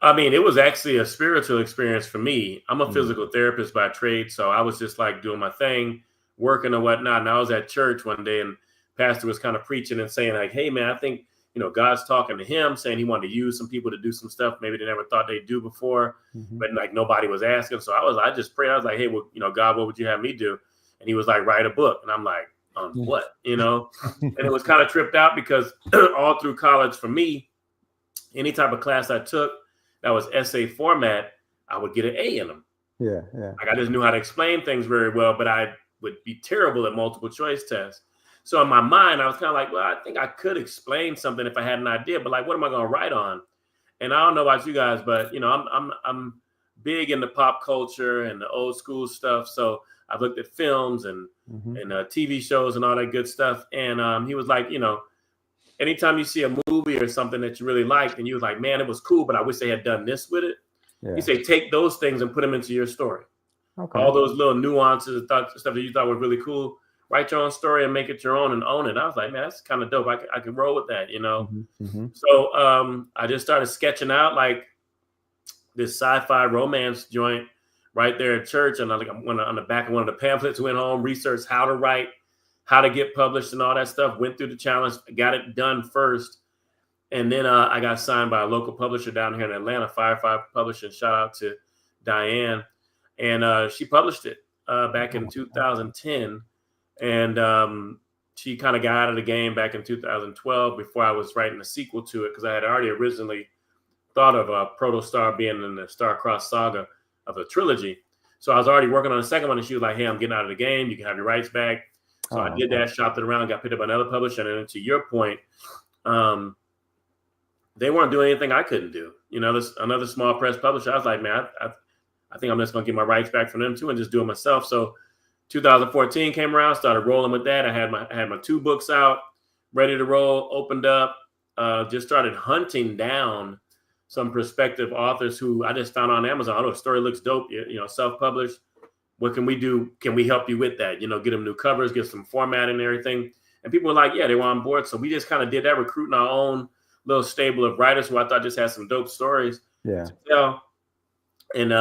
[SPEAKER 6] I mean, it was actually a spiritual experience for me. I'm a physical therapist by trade, so I was just like doing my thing, working or whatnot. And I was at church one day, and pastor was kind of preaching and saying like, hey, man, I think, God's talking to him, saying he wanted to use some people to do some stuff maybe they never thought they'd do before, but like nobody was asking. So I just prayed. I was like, hey, well, God, what would you have me do? And he was like, write a book. And I'm like, on what, And it was kind of tripped out, because all through college for me, any type of class I took that was essay format, I would get an A in them.
[SPEAKER 2] Yeah.
[SPEAKER 6] Like I just knew how to explain things very well, but I would be terrible at multiple choice tests. So in my mind, I was kind of like, well, I think I could explain something if I had an idea, but like, what am I going to write on? and I don't know about you guys, but I'm big into pop culture and the old school stuff. So I've looked at films and TV shows and all that good stuff. And he was like, anytime you see a movie or something that you really liked, and you was like, man, it was cool, but I wish they had done this with it.
[SPEAKER 2] Yeah.
[SPEAKER 6] He said, take those things and put them into your story.
[SPEAKER 2] Okay.
[SPEAKER 6] All those little nuances, stuff that you thought was really cool. Write your own story and make it your own and own it. I was like, man, that's kind of dope. I can roll with that, So I just started sketching out like this sci-fi romance joint right there at church. And I went on the back of one of the pamphlets, went home, researched how to write, how to get published and all that stuff. Went through the challenge, got it done first. And then I got signed by a local publisher down here in Atlanta, Firefly Publishing. Shout out to Diane. And she published it back in 2010. And she kind of got out of the game back in 2012 before I was writing a sequel to it, because I had already originally thought of Protostar being in the Star-Crossed saga of a trilogy. So I was already working on the second one, and she was like, hey, I'm getting out of the game. You can have your rights back. So I did that, shopped it around, got picked up by another publisher. And then to your point, they weren't doing anything I couldn't do. This another small press publisher. I was like, man, I think I'm just going to get my rights back from them too and just do it myself. So 2014 came around, started rolling with that. I had my 2 books out, ready to roll, opened up, just started hunting down some prospective authors who I just found on Amazon. Oh, the story looks dope, self-published. What can we do? Can we help you with that? Get them new covers, get some formatting and everything. And people were like, yeah, they were on board. So we just kind of did that, recruiting our own little stable of writers who I thought just had some dope stories.
[SPEAKER 2] Yeah.
[SPEAKER 6] To tell. And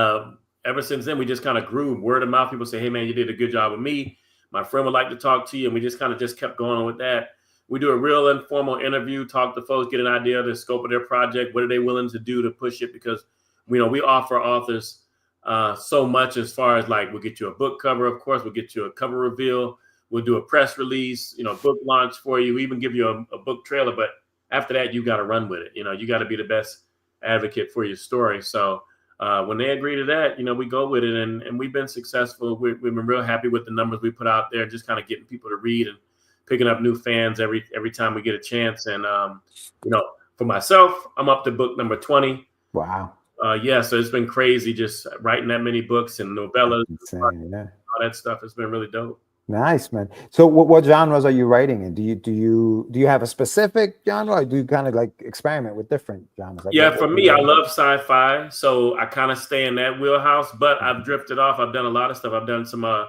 [SPEAKER 6] ever since then, we just kind of grew word of mouth. People say, hey, man, you did a good job with me. My friend would like to talk to you. And we just kind of kept going on with that. We do a real informal interview, talk to folks, get an idea of the scope of their project. What are they willing to do to push it? Because, we offer authors so much, as far as like, we'll get you a book cover, of course, we'll get you a cover reveal. We'll do a press release, book launch for you. We even give you a book trailer. But after that, you got to run with it. You got to be the best advocate for your story. So when they agree to that, we go with it, and we've been successful. We've been real happy with the numbers we put out there, just kind of getting people to read and picking up new fans every time we get a chance. And, for myself, I'm up to book number 20.
[SPEAKER 2] Wow.
[SPEAKER 6] So it's been crazy just writing that many books and novellas,
[SPEAKER 2] Insane, yeah.
[SPEAKER 6] all that stuff. It's been really dope.
[SPEAKER 2] Nice, man. So what genres are you writing in? Do you have a specific genre, or do you kind of like experiment with different genres? Like
[SPEAKER 6] for me, I love sci-fi, so I kind of stay in that wheelhouse, but I've drifted off. I've done a lot of stuff. I've done some I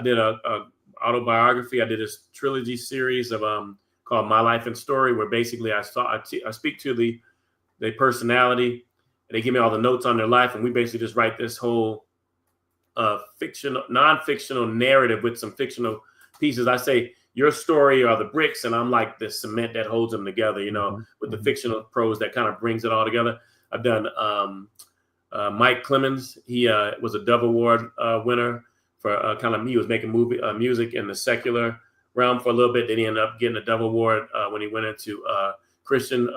[SPEAKER 6] did a autobiography. I did this trilogy series of called My Life and Story, where basically I speak to the personality, and they give me all the notes on their life, and we basically just write this whole non-fictional narrative with some fictional pieces. I say your story are the bricks, and I'm like the cement that holds them together, with the fictional prose that kind of brings it all together. I've done Mike Clemens. He was a Dove Award winner for he was making music in the secular realm for a little bit. Then he ended up getting a Dove Award when he went into Christian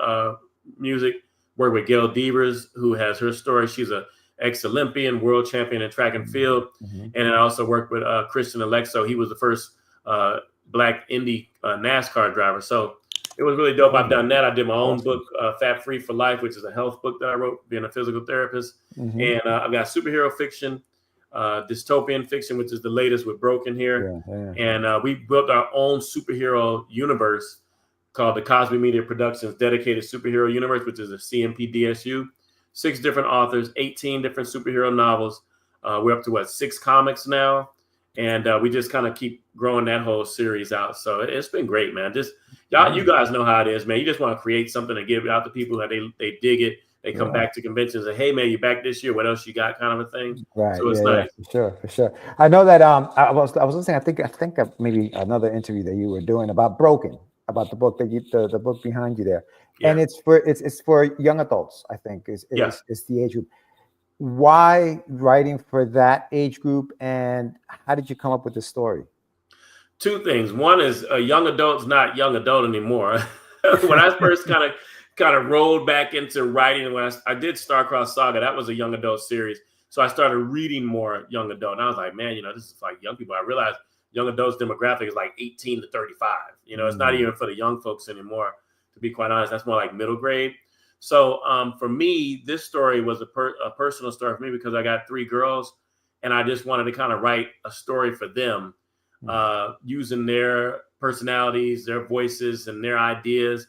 [SPEAKER 6] music. Worked with Gail Devers, who has her story. She's a ex-Olympian, world champion in track and field. And I also worked with Christian Alexo. He was the first Black Indy NASCAR driver. So it was really dope. I've done that. I did my own book, Fat Free for Life, which is a health book that I wrote, being a physical therapist. And I've got superhero fiction, dystopian fiction, which is the latest with Broken here. And we built our own superhero universe called the Cosby Media Productions Dedicated Superhero Universe, which is a CMP DSU. 6 different authors, 18 different superhero novels. We're up to 6 comics now. And we just kind of keep growing that whole series out. So it's been great, man. Just you guys know how it is, man. You just want to create something and give it out to people that they dig it. They come back to conventions and, hey, man, you back this year? What else you got? Kind of a thing.
[SPEAKER 2] Right.
[SPEAKER 6] So it's nice.
[SPEAKER 2] For sure. I know that I was listening. I think of maybe another interview that you were doing about Broken, about the book the book behind you there. Yeah. And it's for young adults, I think, is the age group. Why writing for that age group, and how did you come up with the story?
[SPEAKER 6] 2 things. One is a young adult's not young adult anymore. When I first kind of rolled back into writing, when I did Star-Crossed Saga, that was a young adult series. So I started reading more young adult. And I was like, man, this is like young people. I realized young adults demographic is like 18 to 35. It's not even for the young folks anymore, to be quite honest. That's more like middle grade. So for me, this story was a personal story for me because I got 3 girls, and I just wanted to kind of write a story for them, using their personalities, their voices, and their ideas.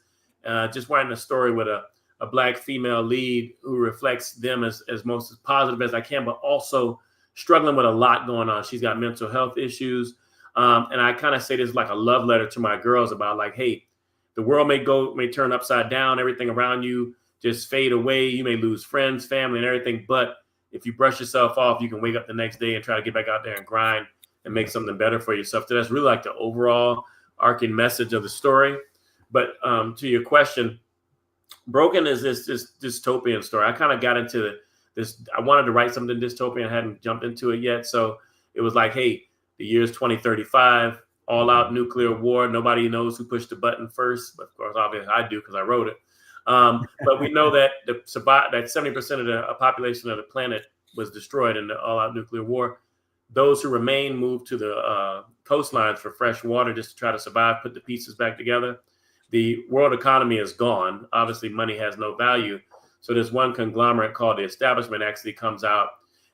[SPEAKER 6] Just writing a story with a Black female lead who reflects them as most as positive as I can, but also struggling with a lot going on. She's got mental health issues. And I kind of say this like a love letter to my girls about like, hey, the world may turn upside down, everything around you just fade away. You may lose friends, family, and everything. But if you brush yourself off, you can wake up the next day and try to get back out there and grind and make something better for yourself. So that's really like the overall arcing message of the story. But to your question, Broken is this dystopian story. I kind of got into this. I wanted to write something dystopian. I hadn't jumped into it yet. So it was like, hey, the year is 2035, all out nuclear war. Nobody knows who pushed the button first. But of course, obviously I do because I wrote it. But we know that that 70% of the population of the planet was destroyed in the all out nuclear war. Those who remain moved to the coastlines for fresh water just to try to survive, put the pieces back together. The world economy is gone. Obviously, money has no value. So there's one conglomerate called the establishment actually comes out,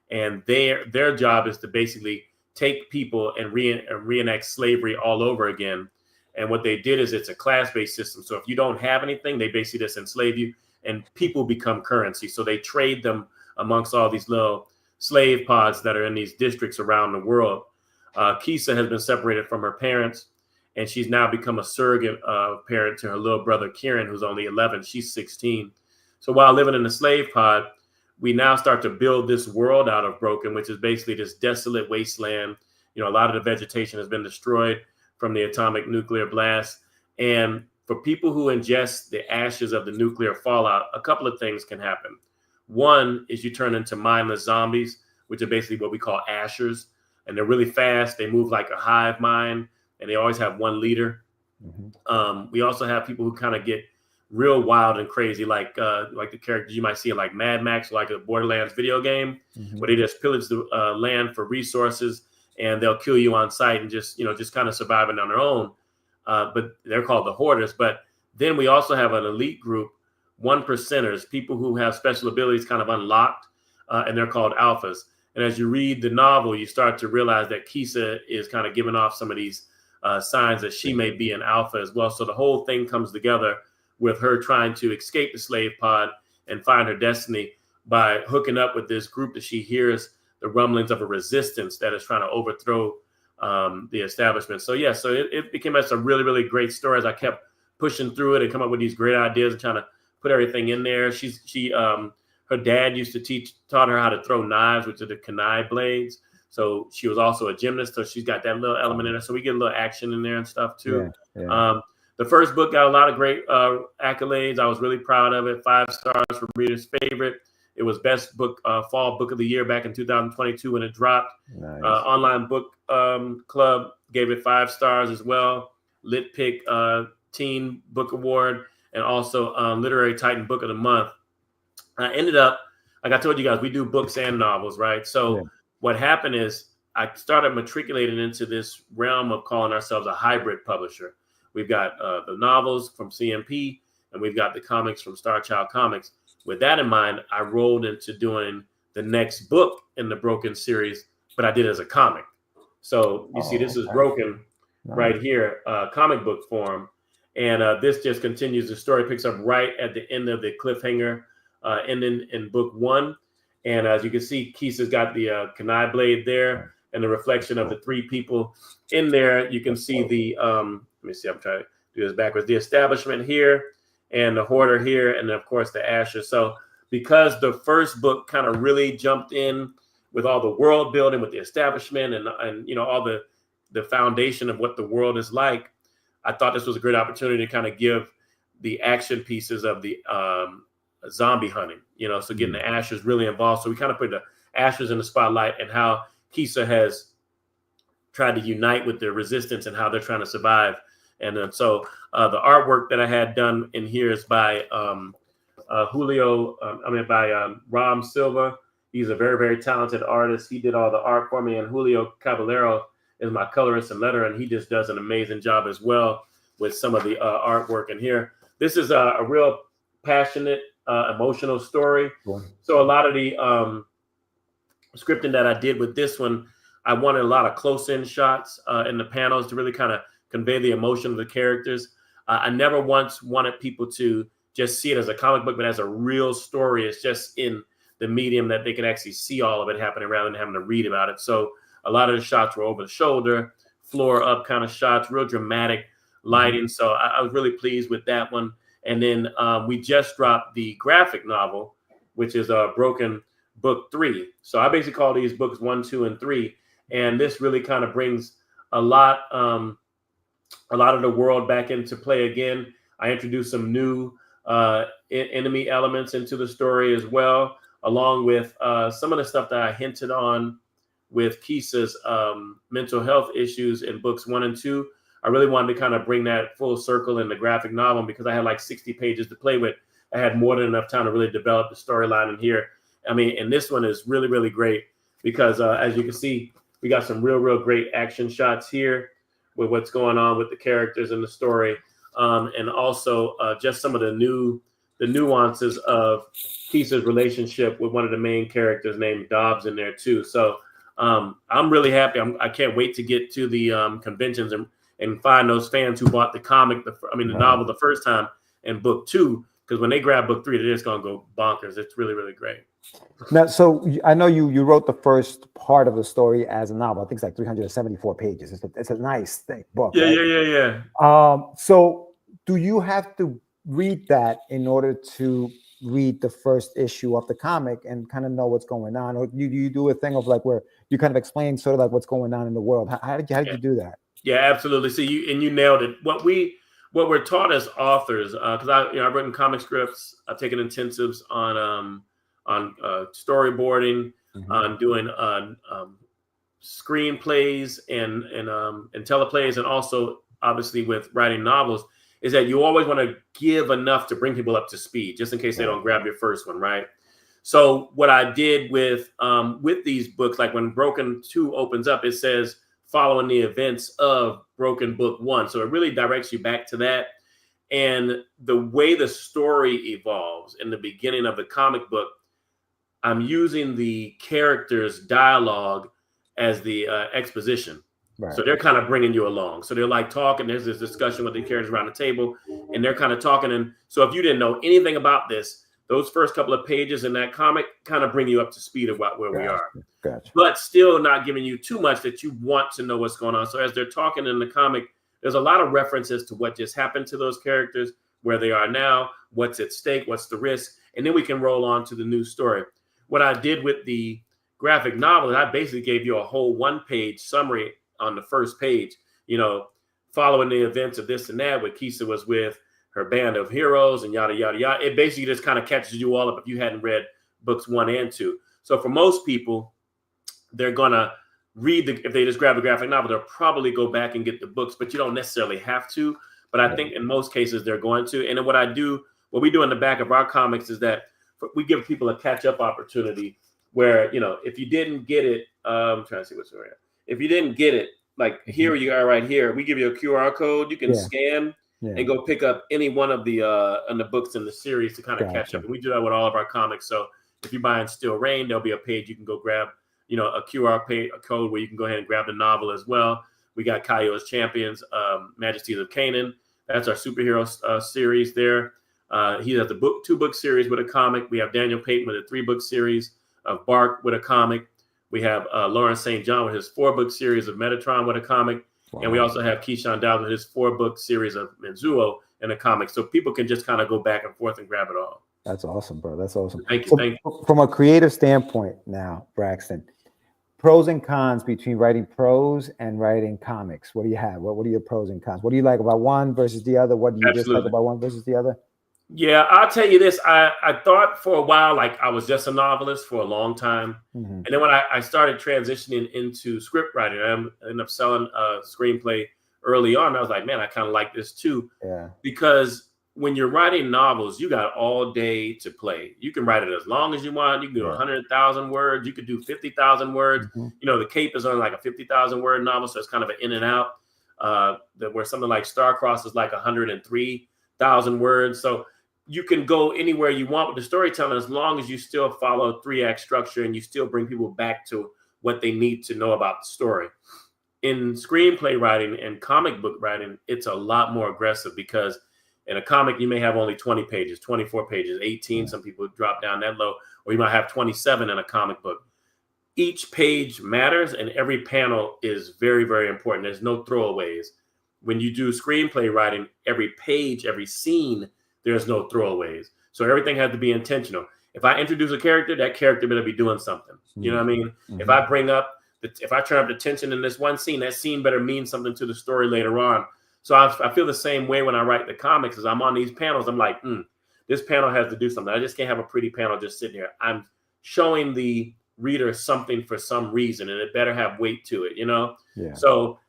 [SPEAKER 6] and their job is to basically take people and reenact slavery all over again. And what they did is it's a class-based system. So if you don't have anything, they basically just enslave you, and people become currency. So they trade them amongst all these little slave pods that are in these districts around the world. Kisa has been separated from her parents, and she's now become a surrogate parent to her little brother, Kieran, who's only 11. She's 16. So while living in the slave pod, we now start to build this world out of Broken, which is basically this desolate wasteland. You know, a lot of the vegetation has been destroyed from the atomic nuclear blast. And for people who ingest the ashes of the nuclear fallout, a couple of things can happen. One is you turn into mindless zombies, which are basically what we call ashers. And they're really fast. They move like a hive mind, and they always have one leader. Mm-hmm. We also have people who kind of get real wild and crazy, like the characters you might see in like Mad Max, like a Borderlands video game, where they just pillage the land for resources, and they'll kill you on sight and just kind of surviving on their own. But they're called the Hoarders. But then we also have an elite group, 1%ers, people who have special abilities kind of unlocked, and they're called alphas. And as you read the novel, you start to realize that Kisa is kind of giving off some of these signs that she may be an alpha as well. So the whole thing comes together with her trying to escape the slave pod and find her destiny by hooking up with this group that she hears the rumblings of a resistance that is trying to overthrow the establishment. So yeah, so it became a really, really great story as I kept pushing through it and come up with these great ideas and trying to put everything in there. Her dad used to taught her how to throw knives, which are the kunai blades. So she was also a gymnast, so she's got that little element in her. So we get a little action in there and stuff too. Yeah. The first book got a lot of great accolades. I was really proud of it. 5 stars for readers' favorite. It was best book, fall book of the year back in 2022 when it dropped. Nice. Online Book Club gave it 5 stars as well. Lit Pick Teen Book Award, and also Literary Titan Book of the Month. I ended up, like I told you guys, we do books and novels, right? So what happened is I started matriculating into this realm of calling ourselves a hybrid publisher. We've got the novels from CMP, and we've got the comics from Star Child Comics. With that in mind, I rolled into doing the next book in the Broken series, but I did it as a comic. So you see, this is Broken right here, comic book form. And this just continues. The story picks up right at the end of the cliffhanger ending in book 1. And as you can see, Kisa's got the kunai blade there and the reflection of the 3 people in there. You can see the, let me see, I'm trying to do this backwards. The establishment here and the hoarder here, and then of course the asher. So because the first book kind of really jumped in with all the world building with the establishment and all the foundation of what the world is like, I thought this was a great opportunity to kind of give the action pieces of the zombie hunting, so getting the ashers really involved. So we kind of put the ashers in the spotlight and how Kisa has tried to unite with the resistance and how they're trying to survive. And then so the artwork that I had done in here is by Ram Silva. He's a very, very talented artist. He did all the art for me, and Julio Caballero is my colorist and letterer, and he just does an amazing job as well with some of the artwork in here. This is a real passionate emotional story.
[SPEAKER 2] Cool.
[SPEAKER 6] So a lot of the scripting that I did with this one, I wanted a lot of close-in shots in the panels to really kind of convey the emotion of the characters. I never once wanted people to just see it as a comic book, but as a real story. It's just in the medium that they can actually see all of it happening rather than having to read about it. So a lot of the shots were over the shoulder, floor up kind of shots, real dramatic lighting. So I was really pleased with that one. And then we just dropped the graphic novel, which is Broken Book 3. So I basically call these books 1, 2, and 3. And this really kind of brings a lot of the world back into play again. I introduced some new enemy elements into the story as well, along with some of the stuff that I hinted on with Kisa's mental health issues in books 1 and 2. I really wanted to kind of bring that full circle in the graphic novel because I had like 60 pages to play with. I had more than enough time to really develop the storyline in here. I mean, and this one is really, really great because as you can see, we got some real great action shots here with what's going on with the characters in the story. And also just some of the nuances of Kisa's relationship with one of the main characters named Dobbs in there too. So I'm really happy. I can't wait to get to the conventions and find those fans who bought the comic, the novel the first time and book 2, because when they grab book 3, they're just going to go bonkers. It's really, really great.
[SPEAKER 2] Now, so I know you wrote the first part of the story as a novel. I think it's like 374 pages. It's a nice thick book.
[SPEAKER 6] Yeah,
[SPEAKER 2] right?
[SPEAKER 6] yeah.
[SPEAKER 2] So do you have to read that in order to read the first issue of the comic and kind of know what's going on, or do you do a thing of like where you kind of explain sort of like what's going on in the world? How did you do that?
[SPEAKER 6] Yeah, absolutely. So you nailed it. What we're taught as authors, because I've written comic scripts, I've taken intensives on storyboarding, on doing screenplays and teleplays, and also obviously with writing novels, is that you always want to give enough to bring people up to speed, just in case they don't grab your first one, right? So what I did with these books, like when Broken 2 opens up, it says following the events of Broken Book 1. So it really directs you back to that. And the way the story evolves in the beginning of the comic book, I'm using the characters' dialogue as the exposition. Right. So they're kind of bringing you along. So they're like talking. There's this discussion with the characters around the table, and they're kind of talking. And so if you didn't know anything about this, those first couple of pages in that comic kind of bring you up to speed about where we are.
[SPEAKER 2] Gotcha.
[SPEAKER 6] But still not giving you too much that you want to know what's going on. So as they're talking in the comic, there's a lot of references to what just happened to those characters, where they are now, what's at stake, what's the risk, and then we can roll on to the new story. What I did with the graphic novel is I basically gave you a whole one-page summary on the first page, following the events of this and that, where Kisa was with her band of heroes and yada, yada, yada. It basically just kind of catches you all up if you hadn't read books 1 and 2. So for most people, they're going to read if they just grab the graphic novel, they'll probably go back and get the books, but you don't necessarily have to. But I think in most cases they're going to. And then what we do in the back of our comics is that we give people a catch-up opportunity where, if you didn't get it, I'm trying to see what's right. If you didn't get it, like here you are right here, we give you a QR code you can scan and go pick up any one of the books in the series to kind of catch up. And we do that with all of our comics. So if you're buying Still Rain, there'll be a page you can go grab, a QR code where you can go ahead and grab the novel as well. We got Kaio's Champions, Majesties of Canaan. That's our superhero series there. He has the 2-book series with a comic. We have Daniel Payton with a 3-book series of Bark with a comic. We have Lawrence St. John with his 4-book series of Metatron with a comic. Wow. And we also have Keyshawn Dowd with his 4-book series of Menzuo in a comic. So people can just kind of go back and forth and grab it all.
[SPEAKER 2] That's awesome, bro. That's awesome.
[SPEAKER 6] Thank you.
[SPEAKER 2] From a creative standpoint now, Braxton, pros and cons between writing prose and writing comics. What do you have? What are your pros and cons? What do you like about one versus the other? What do you dislike about one versus the other?
[SPEAKER 6] Yeah, I'll tell you this. I thought for a while, like I was just a novelist for a long time. Mm-hmm. And then when I started transitioning into script writing, I ended up selling a screenplay early on. I was like, man, I kind of like this too. Yeah. Because when you're writing novels, you got all day to play. You can write it as long as you want. You can do 100,000 words. You could do 50,000 words. Mm-hmm. The Cape is only like a 50,000 word novel. So it's kind of an in and out where something like Starcross is like 103,000 words. So you can go anywhere you want with the storytelling as long as you still follow 3-act structure and you still bring people back to what they need to know about the story. In screenplay writing and comic book writing, it's a lot more aggressive because in a comic, you may have only 20 pages, 24 pages, 18. Some people drop down that low, or you might have 27 in a comic book. Each page matters and every panel is very, very important. There's no throwaways. When you do screenplay writing, every page, every scene, there's no throwaways. So everything has to be intentional. If I introduce a character, that character better be doing something. You know what I mean? If I turn up the tension in this one scene, that scene better mean something to the story later on. So I feel the same way when I write the comics. As I'm on these panels, I'm like, this panel has to do something. I just can't have a pretty panel just sitting here. I'm showing the reader something for some reason, and it better have weight to it, you know?
[SPEAKER 2] Yeah.
[SPEAKER 6] So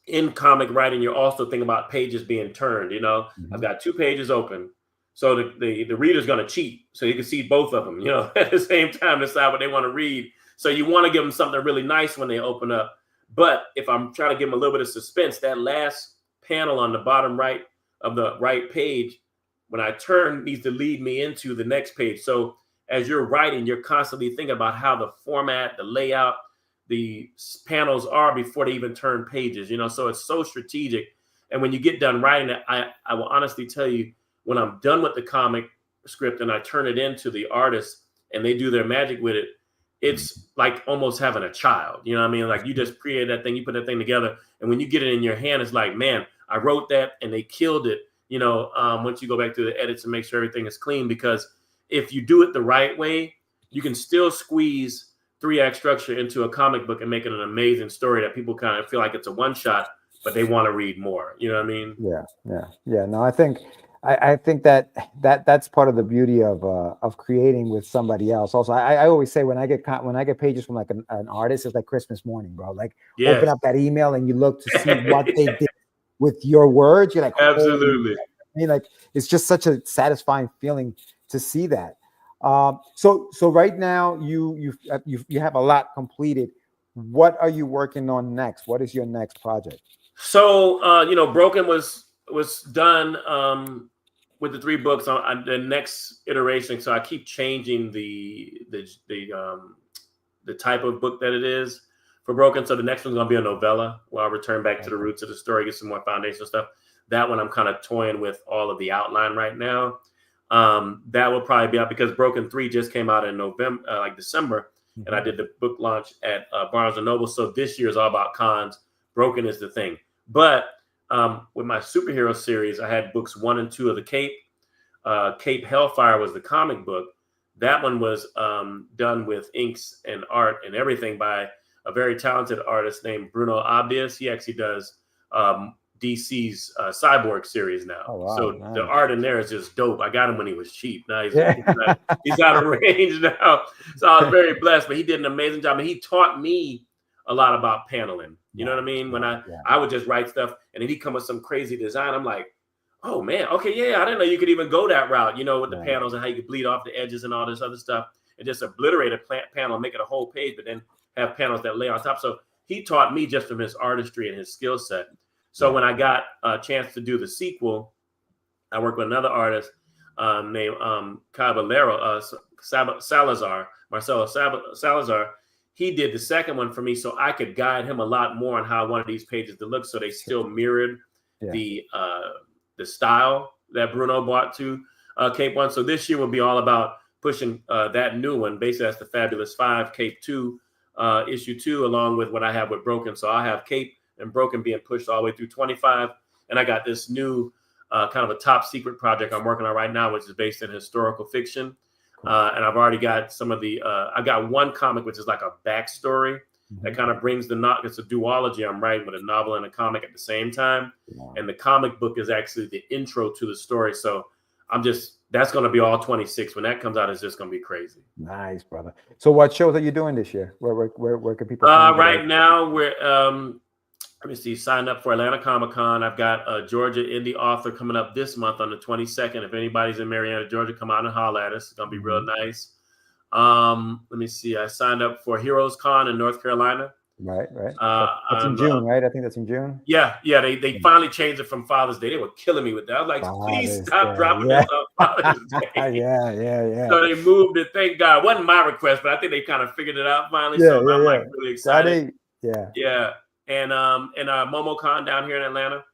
[SPEAKER 6] in comic writing, you're also thinking about pages being turned, you know? I've got 2 pages open. So the reader's going to cheat. So you can see both of them, you know, at the same time, decide what they want to read. So you want to give them something really nice when they open up. But if I'm trying to give them a little bit of suspense, that last panel on the bottom right of the right page, when I turn, needs to lead me into the next page. So as you're writing, you're constantly thinking about how the format, the layout, the panels are before they even turn pages, you know, so it's so strategic. And when you get done writing it, I will honestly tell you, when I'm done with the comic script and I turn it into the artist and they do their magic with it, it's like almost having a child, you know what I mean? Like you just create that thing, you put that thing together. And when you get it in your hand, it's like, man, I wrote that and they killed it. You know, once you go back to the edits and make sure everything is clean, because if you do it the right way, you can still squeeze 3-act structure into a comic book and make it an amazing story that people kind of feel like it's a one shot, but they want to read more. You know what I mean?
[SPEAKER 2] Yeah. No, I think that's part of the beauty of creating with somebody else. Also, I always say when I get pages from like an artist, it's like Christmas morning, bro. Like open up that email and you look to see what they did with your words. You're like,
[SPEAKER 6] absolutely.
[SPEAKER 2] I mean, like it's just such a satisfying feeling to see that. So right now you have a lot completed. What are you working on next? What is your next project?
[SPEAKER 6] So you know, Broken was done with the 3 books on the next iteration. So I keep changing the type of book that it is for Broken. So the next one's gonna be a novella where I'll return back to the roots of the story, get some more foundational stuff. That one I'm kind of toying with all of the outline right now. That will probably be out because Broken 3 just came out in November, like December, and I did the book launch at Barnes & Noble. So this year is all about cons. Broken is the thing. But with my superhero series, I had books 1 and 2 of the Cape. Cape Hellfire was the comic book. That one was done with inks and art and everything by a very talented artist named Bruno Obvious. He actually does DC's Cyborg series now.
[SPEAKER 2] Oh, wow,
[SPEAKER 6] so
[SPEAKER 2] nice.
[SPEAKER 6] The art in there is just dope. I got him when he was cheap. Now he's out of range now. So I was very blessed, but he did an amazing job. And he taught me a lot about paneling. You know what I mean? When I would just write stuff and then he'd come with some crazy design. I'm like, oh man, okay, yeah, I didn't know you could even go that route, you know, with the panels and how you could bleed off the edges and all this other stuff and just obliterate a panel, make it a whole page, but then have panels that lay on top. So he taught me just from his artistry and his skill set. So when I got a chance to do the sequel, I worked with another artist named Marcelo Salazar. He did the second one for me so I could guide him a lot more on how I wanted these pages to look so they still mirrored the style that Bruno brought to Cape 1. So this year will be all about pushing that new one. Basically, that's the Fabulous 5, Cape 2, issue 2, along with what I have with Broken. So I have Cape and Broken being pushed all the way through 25. And I got this new kind of a top secret project I'm working on right now, which is based in historical fiction. And I've already got some of the, I got one comic, which is like a backstory that kind of brings it's a duology I'm writing with a novel and a comic at the same time. And the comic book is actually the intro to the story. So that's going to be all 26. When that comes out, it's just going to be crazy.
[SPEAKER 2] Nice, brother. So what shows are you doing this year? Where can people
[SPEAKER 6] right now we're, let me see, signed up for Atlanta Comic-Con. I've got a Georgia indie author coming up this month on the 22nd. If anybody's in Marietta, Georgia, come out and holler at us. It's going to be real nice. Let me see. I signed up for Heroes Con in North Carolina.
[SPEAKER 2] Right. That's in
[SPEAKER 6] on,
[SPEAKER 2] June, right? I think that's in June.
[SPEAKER 6] Yeah. They finally changed it from Father's Day. They were killing me with that. I was like, please
[SPEAKER 2] Father's
[SPEAKER 6] stop
[SPEAKER 2] Day,
[SPEAKER 6] dropping
[SPEAKER 2] yeah.
[SPEAKER 6] this on Father's Day.
[SPEAKER 2] yeah.
[SPEAKER 6] So they moved it. Thank God. It wasn't my request, but I think they kind of figured it out finally.
[SPEAKER 2] Yeah,
[SPEAKER 6] So I'm like really excited.
[SPEAKER 2] Friday,
[SPEAKER 6] Yeah. And MomoCon down here in Atlanta.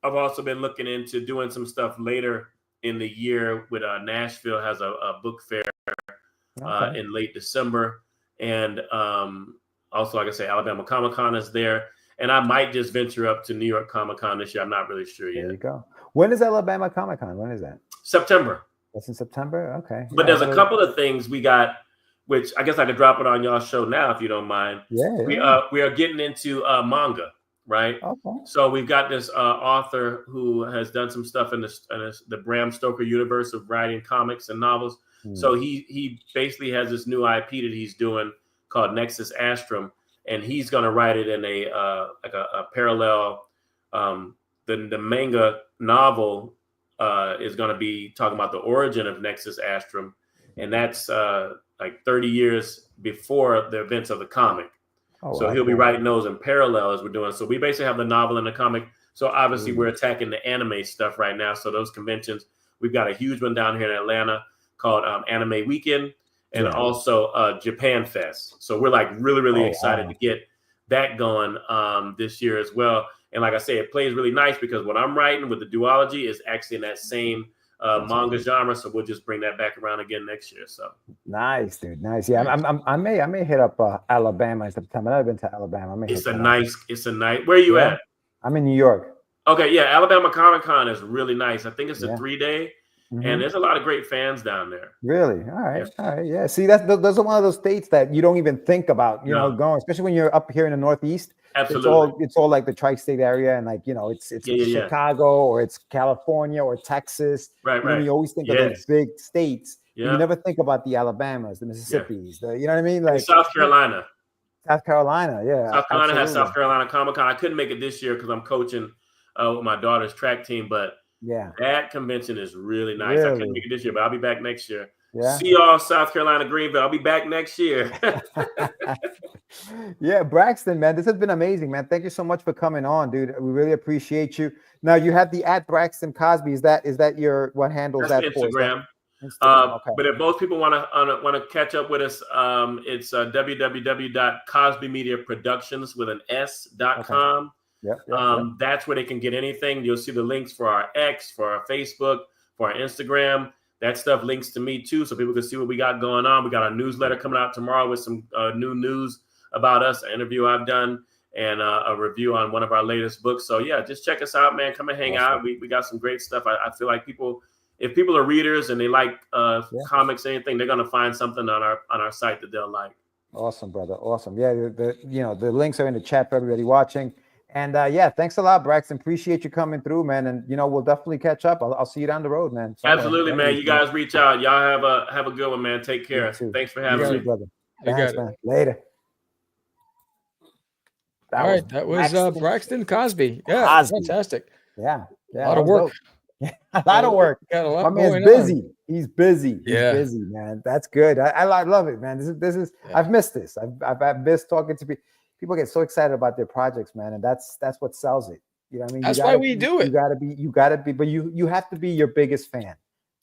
[SPEAKER 6] I've also been looking into doing some stuff later in the year with Nashville has a book fair in late December. And also, like I say, Alabama Comic-Con is there. And I might just venture up to New York Comic-Con this year. I'm not really sure yet.
[SPEAKER 2] There you go. When is Alabama Comic-Con? When is that?
[SPEAKER 6] September.
[SPEAKER 2] That's in September? Okay.
[SPEAKER 6] But there's a couple of things we got, which I guess I could drop it on y'all's show now if you don't mind.
[SPEAKER 2] Yeah.
[SPEAKER 6] We are getting into manga, right?
[SPEAKER 2] Okay.
[SPEAKER 6] So we've got this author who has done some stuff in the Bram Stoker universe of writing comics and novels. So he basically has this new IP that he's doing called Nexus Astrum, and he's going to write it in a parallel. The manga novel is going to be talking about the origin of Nexus Astrum, and that's like 30 years before the events of the comic. So he'll be writing those in parallel as we're doing. So we basically have the novel and the comic. So obviously we're attacking the anime stuff right now. So those conventions, we've got a huge one down here in Atlanta called Anime Weekend, and also Japan Fest. So we're like really excited to get that going this year as well. And like I say, it plays really nice because what I'm writing with the duology is actually in that same manga genre. So we'll just bring that back around again next year. So
[SPEAKER 2] nice, dude. Nice. Yeah, I may hit up Alabama in September. I've never been to Alabama.
[SPEAKER 6] It's a nice. Where are you at?
[SPEAKER 2] I'm in New York.
[SPEAKER 6] Okay, yeah, Alabama Comic-Con is really nice. I think it's a 3-day. And there's a lot of great fans down there.
[SPEAKER 2] Really? All right. Yeah. See, those are one of those states that you don't even think about, you know, going, especially when you're up here in the Northeast.
[SPEAKER 6] Absolutely.
[SPEAKER 2] It's all like the tri-state area, and like, you know, it's Chicago or it's California or Texas.
[SPEAKER 6] Right.
[SPEAKER 2] You always think of those big states. Yeah. You never think about the Alabamas, the Mississippis, you know what I mean? Like
[SPEAKER 6] South Carolina.
[SPEAKER 2] South Carolina, yeah.
[SPEAKER 6] South Carolina has South Carolina Comic-Con. I couldn't make it this year because I'm coaching with my daughter's track team, but that convention is really nice. I couldn't make it this year, but I'll be back next year. Yeah. See y'all, South Carolina, Greenville. I'll be back next year.
[SPEAKER 2] Yeah, Braxton, man, this has been amazing, man. Thank you so much for coming on, dude. We really appreciate you. Now you have the @Braxton Cosby. Is that your what handles that for?
[SPEAKER 6] Instagram. Okay. But if most people want to catch up with us, it's www.cosbymediaproductions with an s.com.
[SPEAKER 2] Yep.
[SPEAKER 6] That's where they can get anything. You'll see the links for our X, for our Facebook, for our Instagram. That stuff links to me too, so people can see what we got going on. We got our newsletter coming out tomorrow with some new news about us, an interview I've done, and a review on one of our latest books. So yeah, just check us out, man. Come and hang out. We got some great stuff. I feel like if people are readers and they like comics, anything, they're gonna find something on our site that they'll like.
[SPEAKER 2] Awesome, brother. Awesome. Yeah, the links are in the chat for everybody watching. And thanks a lot, Braxton. Appreciate you coming through, man. And we'll definitely catch up. I'll see you down the road, man.
[SPEAKER 6] Absolutely, man. You guys reach out. Y'all have a good one, man. Take care. Thanks for having me,
[SPEAKER 2] brother. Thanks, man. Later.
[SPEAKER 1] All right, that was Braxton Cosby. Yeah, fantastic.
[SPEAKER 2] Yeah,
[SPEAKER 1] a lot of work.
[SPEAKER 2] A lot of work.
[SPEAKER 1] Got a lot.
[SPEAKER 2] My man's busy. He's busy.
[SPEAKER 1] Yeah.
[SPEAKER 2] He's busy, man. That's good. I love it, man. This is. I've missed this. I've missed talking to people. People get so excited about their projects, man, and that's what sells it. You know what I mean?
[SPEAKER 1] That's why we do it.
[SPEAKER 2] You gotta be, but you have to be your biggest fan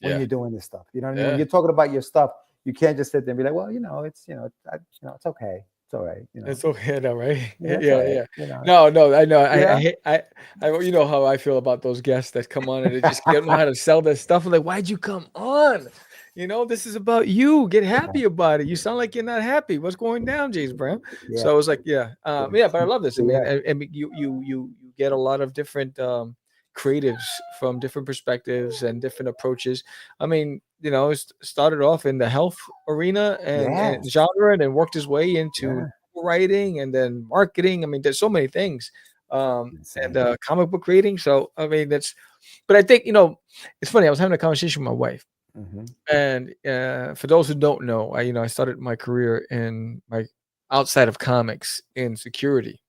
[SPEAKER 2] when you're doing this stuff. You know what I mean? When you're talking about your stuff, you can't just sit there and be like, well, it's it's okay. It's all right.
[SPEAKER 1] It's okay, no, right? Yeah.
[SPEAKER 2] Right,
[SPEAKER 1] No, I know. I you know how I feel about those guests that come on and they just don't know how to sell their stuff. I'm like, why'd you come on? This is about you. Get happy about it. You sound like you're not happy. What's going down, James Brown? So I was like, but I love this. I mean, you get a lot of different creatives from different perspectives and different approaches. I mean, it started off in the health arena and genre, and then worked his way into writing and then marketing. I mean, there's so many things, and comic book reading. So I mean, but I think it's funny. I was having a conversation with my wife. And for those who don't know, I started my career outside of comics in security.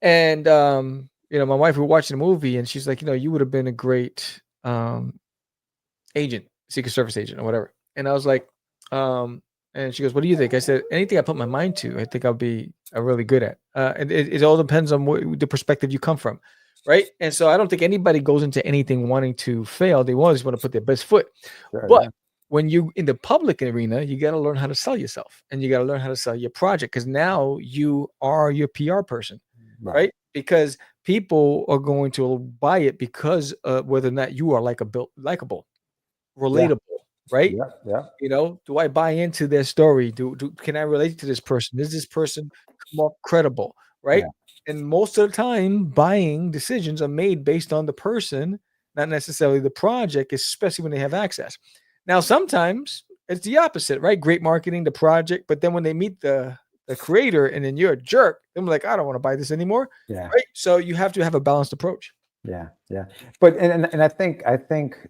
[SPEAKER 1] And my wife, we were watching a movie, and she's like, you would have been a great agent, Secret Service agent or whatever. And I was like, and And she goes, "What do you think?" I said, "Anything I put my mind to, I think I'll be really good at." And it all depends on the perspective you come from, right? And so I don't think anybody goes into anything wanting to fail. They always want to put their best foot.
[SPEAKER 2] Sure,
[SPEAKER 1] But
[SPEAKER 2] yeah.
[SPEAKER 1] when you in the public arena, you got to learn how to sell yourself, and you got to learn how to sell your project, because now you are your PR person, right? Because people are going to buy it because whether or not you are likable, relatable, right?
[SPEAKER 2] Yeah.
[SPEAKER 1] You know, do I buy into their story? Can I relate to this person? Does this person come off credible, right?
[SPEAKER 2] Yeah.
[SPEAKER 1] And most of the time, buying decisions are made based on the person, not necessarily the project, especially when they have access. Now, sometimes it's the opposite, right? Great marketing, the project, but then when they meet the creator and then you're a jerk, they're like, I don't want to buy this anymore.
[SPEAKER 2] Yeah.
[SPEAKER 1] Right. So you have to have a balanced approach.
[SPEAKER 2] Yeah. But and I think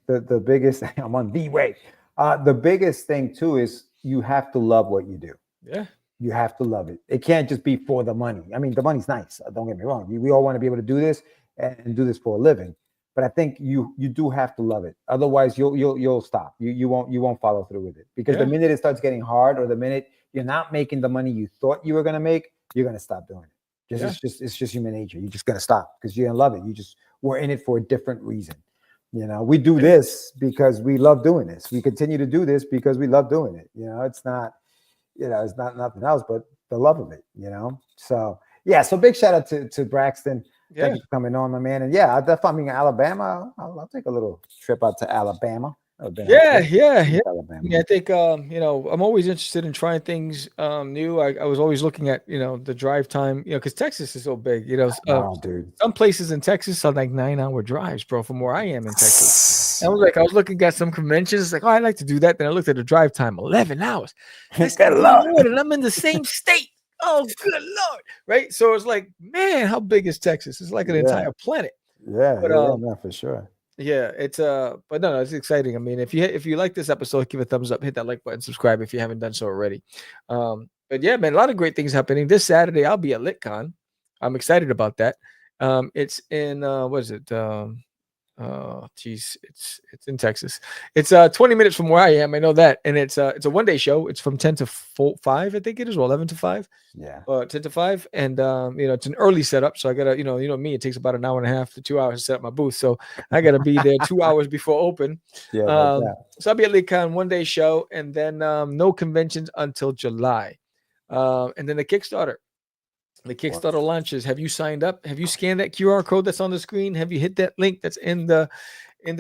[SPEAKER 2] the biggest I'm on the way. The biggest thing too is you have to love what you do.
[SPEAKER 1] Yeah.
[SPEAKER 2] You have to love it. It can't just be for the money. I mean, the money's nice. Don't get me wrong. We all want to be able to do this and do this for a living. But I think you do have to love it. Otherwise, you'll stop. You won't follow through with it, because the minute it starts getting hard, or the minute you're not making the money you thought you were going to make, you're going to stop doing it. It's just human nature. You're just going to stop because you don't love it. We're in it for a different reason. You know, we do this because we love doing this. We continue to do this because we love doing it. You know, it's not nothing else but the love of it, you know? So yeah. So big shout out to Braxton.
[SPEAKER 1] Yeah.
[SPEAKER 2] Thank you for coming on, my man. And yeah, if I'm in Alabama, I'll take a little trip out to Alabama.
[SPEAKER 1] Yeah.
[SPEAKER 2] Alabama.
[SPEAKER 1] I think you know, I'm always interested in trying things new. I was always looking at, you know, the drive time, you know, because Texas is so big. You know,
[SPEAKER 2] dude.
[SPEAKER 1] Some places in Texas are like 9-hour drives, bro, from where I am in Texas. I was looking at some conventions, like, oh, I'd like to do that. Then I looked at the drive time, 11 hours. That's and I'm in the same state. Oh, good Lord. Right. So it's like, man, how big is Texas? It's like an entire planet.
[SPEAKER 2] Yeah,
[SPEAKER 1] but,
[SPEAKER 2] no, for sure.
[SPEAKER 1] Yeah, it's but no, it's exciting. I mean, if you like this episode, give a thumbs up, hit that like button, subscribe if you haven't done so already. But yeah, man, a lot of great things happening. This Saturday, I'll be at LitCon. I'm excited about that. It's in what is it? It's in Texas. It's 20 minutes from where I am. I know that, and it's a one-day show. It's from 10 to 5, I think it is, or 11 to 5.
[SPEAKER 2] Yeah.
[SPEAKER 1] 10 to 5, and you know, it's an early setup, so I gotta, you know me, it takes about an hour and a half to 2 hours to set up my booth, so I gotta be there 2 hours before open.
[SPEAKER 2] Yeah.
[SPEAKER 1] So I'll be at LitCon, one-day show, and then no conventions until July, and then the Kickstarter. The Kickstarter launches. Have you signed up? Have you scanned that QR code that's on the screen? Have you hit that link that's in the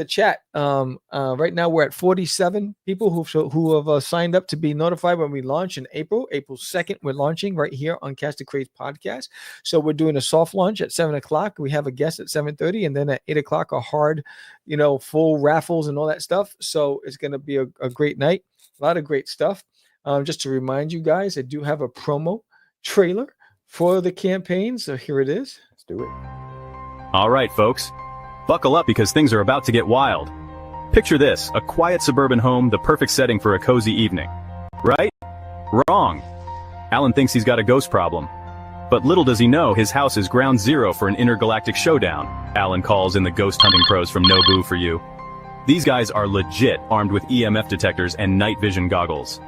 [SPEAKER 1] chat? Right now we're at 47 people who have signed up to be notified when we launch in April 2nd. We're launching right here on Cast the Craze podcast. So we're doing a soft launch at 7:00. We have a guest at 7:30, and then at 8:00 a hard, you know, full raffles and all that stuff. So it's going to be a great night. A lot of great stuff. Just to remind you guys, I do have a promo trailer for the campaign, so here it is.
[SPEAKER 2] Let's do it.
[SPEAKER 7] All right, folks. Buckle up because things are about to get wild. Picture this, a quiet suburban home, the perfect setting for a cozy evening. Right? Wrong. Alan thinks he's got a ghost problem. But little does he know his house is ground zero for an intergalactic showdown. Alan calls in the ghost hunting pros from Nobu for you. These guys are legit, armed with EMF detectors and night vision goggles.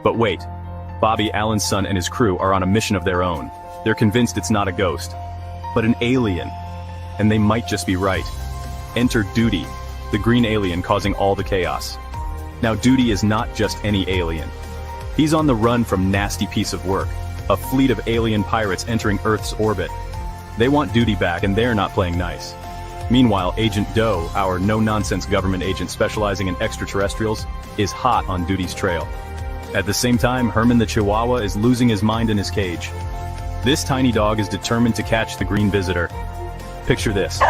[SPEAKER 7] But wait. Bobby, Alan's son, and his crew are on a mission of their own. They're convinced it's not a ghost, but an alien. And they might just be right. Enter Duty, the green alien causing all the chaos. Now, Duty is not just any alien. He's on the run from nasty piece of work, a fleet of alien pirates entering Earth's orbit. They want Duty back, and they're not playing nice. Meanwhile, Agent Doe, our no-nonsense government agent specializing in extraterrestrials, is hot on Duty's trail. At the same time, Herman the Chihuahua is losing his mind in his cage. This tiny dog is determined to catch the green visitor. Picture this.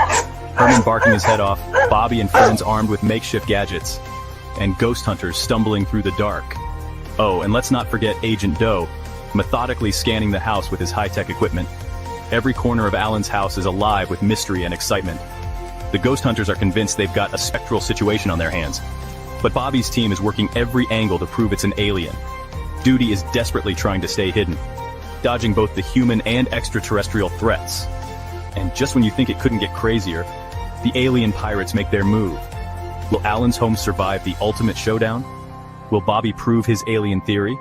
[SPEAKER 7] Herman barking his head off, Bobby and friends armed with makeshift gadgets, and ghost hunters stumbling through the dark. Oh, and let's not forget Agent Doe, methodically scanning the house with his high-tech equipment. Every corner of Alan's house is alive with mystery and excitement. The ghost hunters are convinced they've got a spectral situation on their hands. But Bobby's team is working every angle to prove it's an alien. Duty is desperately trying to stay hidden, dodging both the human and extraterrestrial threats. And just when you think it couldn't get crazier, the alien pirates make their move. Will Alan's home survive the ultimate showdown? Will Bobby prove his alien theory?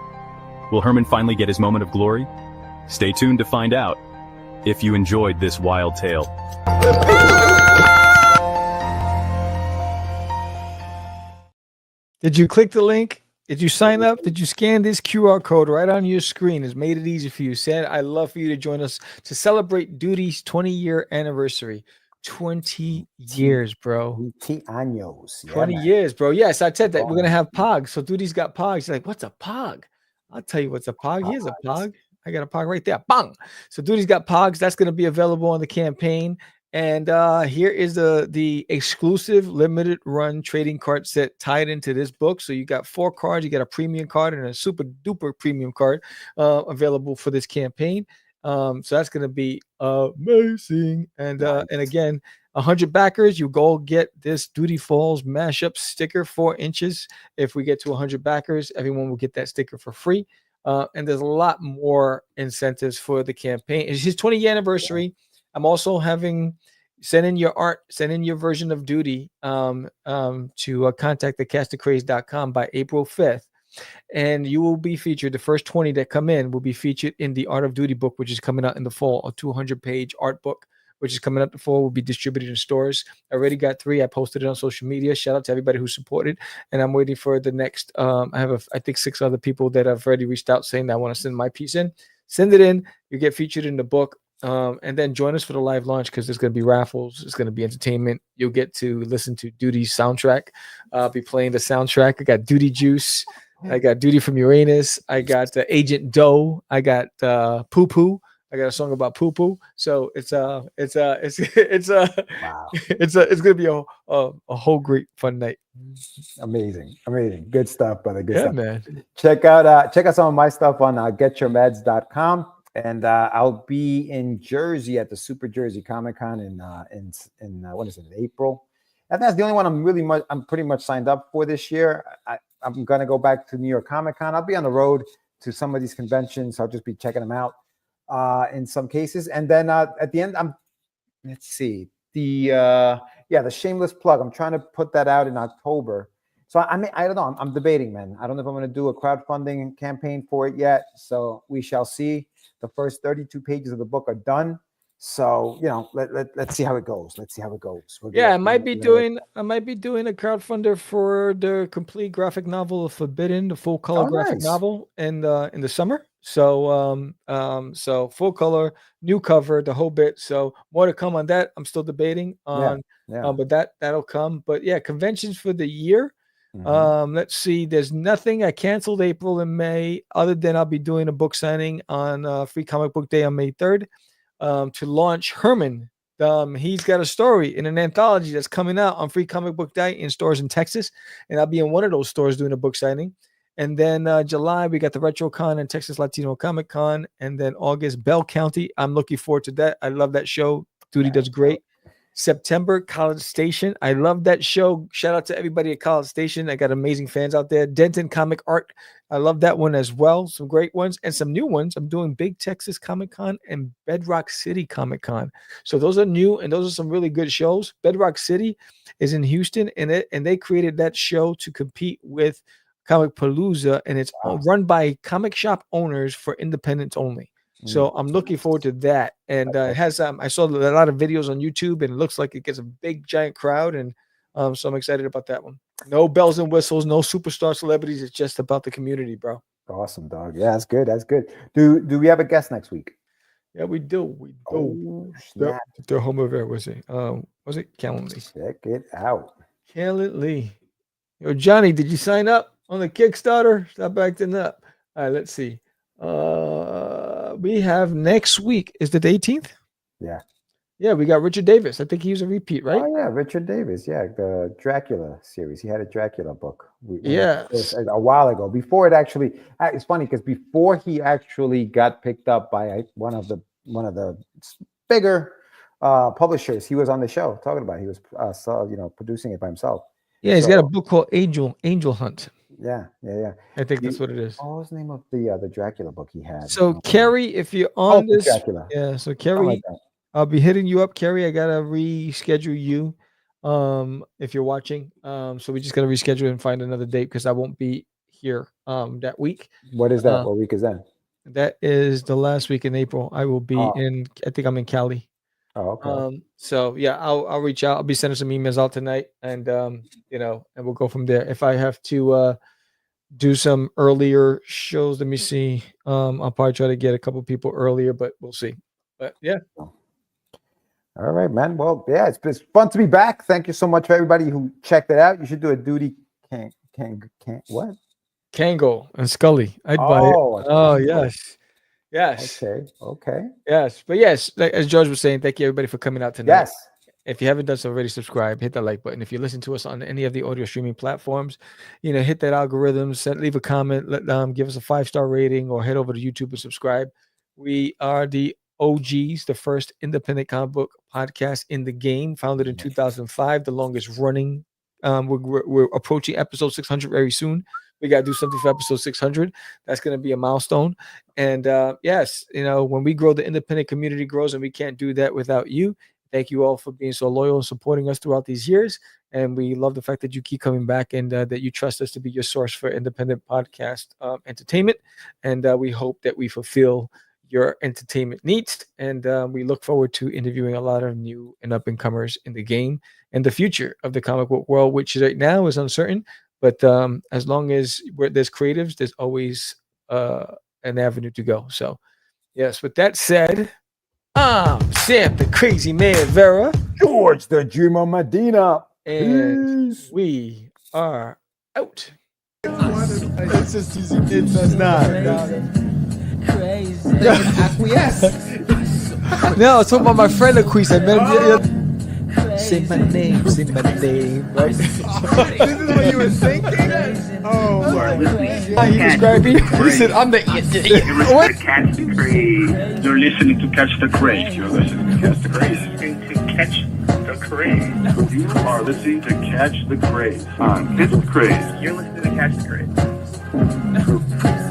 [SPEAKER 7] Will Herman finally get his moment of glory? Stay tuned to find out. If you enjoyed this wild tale.
[SPEAKER 1] Did you click the link? Did you sign up? Did you scan this QR code right on your screen? It's made it easy for you. Said, I'd love for you to join us to celebrate Duty's 20-year anniversary. 20 years, bro.
[SPEAKER 2] 20 años. Yeah,
[SPEAKER 1] 20
[SPEAKER 2] man.
[SPEAKER 1] years, bro. Yes, I said that. We're going to have POG. So Duty's got POG. He's like, what's a POG? I'll tell you what's a POG. Here's a POG. I got a POG right there. Bang. So Duty's got POGs. That's going to be available on the campaign. And here is the exclusive limited run trading card set tied into this book. So you got 4 cards. You got a premium card and a super duper premium card available for this campaign. So that's going to be amazing. And again, 100 backers, you go get this Duty Falls mashup sticker, 4 inches. If we get to 100 backers, everyone will get that sticker for free. And there's a lot more incentives for the campaign. It's his 20th anniversary. I'm also send in your art, send in your version of Duty to contact thecastofcraze.com by April 5th. And you will be featured. The first 20 that come in will be featured in the Art of Duty book, which is coming out in the fall, a 200-page art book, which is coming out the fall, will be distributed in stores. I already got 3. I posted it on social media. Shout out to everybody who supported. And I'm waiting for the next. I have, I think, 6 other people that have already reached out saying that I want to send my piece in. Send it in. You get featured in the book. And then join us for the live launch because there's going to be raffles. It's going to be entertainment. You'll get to listen to Duty's soundtrack. I'll be playing the soundtrack. I got Duty Juice. I got Duty from Uranus. I got Agent Doe. I got Poo Poo. I got a song about poo poo. So it's wow. It's gonna be a whole great fun night.
[SPEAKER 2] Amazing. Good stuff, brother. Good
[SPEAKER 1] yeah,
[SPEAKER 2] stuff,
[SPEAKER 1] man.
[SPEAKER 2] Check out some of my stuff on getyourmeds.com. And I'll be in Jersey at the Super Jersey Comic Con in what is it, April? I think that's the only one I'm pretty much signed up for this year. I'm gonna go back to New York Comic Con. I'll be on the road to some of these conventions. I'll just be checking them out in some cases. And then at the end, let's see, the shameless plug. I'm trying to put that out in October. So I don't know. I'm debating, man. I don't know if I'm going to do a crowdfunding campaign for it yet. So we shall see. The first 32 pages of the book are done. So, let's see how it goes. I might be doing a crowdfunder for the complete graphic novel of Forbidden, the full color graphic novel in the summer. So so full color, new cover, the whole bit. So more to come on that. I'm still debating on but that'll come. But yeah, conventions for the year. Let's see. There's nothing. I canceled April and May, other than I'll be doing a book signing on Free Comic Book Day on May 3rd to launch Herman. He's got a story in an anthology that's coming out on Free Comic Book Day in stores in Texas, and I'll be in one of those stores doing a book signing. And then July, we got the RetroCon and Texas Latino Comic Con, and then August, Bell County. I'm looking forward to that. I love that show. Duty does great. September, College Station. I love that show. Shout out to everybody at College Station. I got amazing fans out there. Denton Comic Art. I love that one as well. Some great ones and some new ones. I'm doing Big Texas Comic Con and Bedrock City Comic Con. So those are new and those are some really good shows. Bedrock City is in Houston and they created that show to compete with Comic Palooza, and it's run by comic shop owners for independents only. So I'm looking forward to that. And it has I saw a lot of videos on YouTube, and it looks like it gets a big giant crowd. And so I'm excited about that one. No bells and whistles, no superstar celebrities. It's just about the community, bro. Awesome, dog. Yeah, that's good. Do we have a guest next week?
[SPEAKER 1] Yeah, we do.
[SPEAKER 2] Oh, snap.
[SPEAKER 1] Their home over was it? Was it Calendly? Check
[SPEAKER 2] it out.
[SPEAKER 1] Calendly. Yo, Johnny, did you sign up on the Kickstarter? Stop acting up. All right, let's see. We have next week. Is it the 18th?
[SPEAKER 2] Yeah.
[SPEAKER 1] Yeah, we got Richard Davis. I think he was a repeat, right?
[SPEAKER 2] Oh, yeah, Richard Davis. Yeah, the Dracula series. He had a Dracula book. A while ago. Before it actually, it's funny because before he actually got picked up by one of the bigger publishers, he was on the show talking about it. He was producing it by himself.
[SPEAKER 1] Yeah, he's got a book called Angel Hunt.
[SPEAKER 2] Yeah.
[SPEAKER 1] I think that's what it is.
[SPEAKER 2] What was the name of the Dracula book he had?
[SPEAKER 1] So Kerry, if you're on this,
[SPEAKER 2] Dracula.
[SPEAKER 1] Yeah. So Kerry, I'll be hitting you up, Kerry. I gotta reschedule you, if you're watching. So we just gotta reschedule and find another date because I won't be here that week.
[SPEAKER 2] What is that? What week is that?
[SPEAKER 1] That is the last week in April. I will be in. I think I'm in Cali.
[SPEAKER 2] Oh, okay.
[SPEAKER 1] So yeah, I'll reach out. I'll be sending some emails out tonight, and you know, and we'll go from there. If I have to do some earlier shows, let me see. I'll probably try to get a couple people earlier, but we'll see. But yeah.
[SPEAKER 2] All right, man. Well, yeah, it's been fun to be back. Thank you so much for everybody who checked it out. You should do a duty. What?
[SPEAKER 1] Kango and Scully. I'd buy it. Oh yes. Yes.
[SPEAKER 2] Okay.
[SPEAKER 1] Yes. But yes, like, as George was saying, thank you everybody for coming out tonight.
[SPEAKER 2] Yes.
[SPEAKER 1] If you haven't done so already, subscribe, hit that like button. If you listen to us on any of the audio streaming platforms, you know, hit that algorithm, leave a comment, give us a 5-star rating, or head over to YouTube and subscribe. We are the OGs, the first independent comic book podcast in the game, founded in 2005, the longest running. We're approaching episode 600 very soon. We got to do something for episode 600. That's going to be a milestone. And yes, you know, when we grow, the independent community grows, and we can't do that without you. Thank you all for being so loyal and supporting us throughout these years. And we love the fact that you keep coming back, and that you trust us to be your source for independent podcast entertainment. And we hope that we fulfill your entertainment needs. And we look forward to interviewing a lot of new and up-and-comers in the game and the future of the comic book world, which right now is uncertain. But as long as there's creatives, there's always an avenue to go. So, yes, with that said, I'm Sam, the Crazy Man Vera.
[SPEAKER 2] George, the Dreamer Medina.
[SPEAKER 1] And we are out.
[SPEAKER 2] It's just easy. It's not.
[SPEAKER 8] Crazy. Acquiesce.
[SPEAKER 1] No, I was talking about my friend Acquiesce. Say my name, right?
[SPEAKER 2] This is what you were thinking? Oh, my.
[SPEAKER 1] He described me. He said, I'm the
[SPEAKER 9] What? Catch the Craze. You're listening to Catch the Craze. You're listening to Catch the Craze. To Catch the Craze. You are listening to Catch the Craze on Catch the Craze. You're listening to Catch the Craze.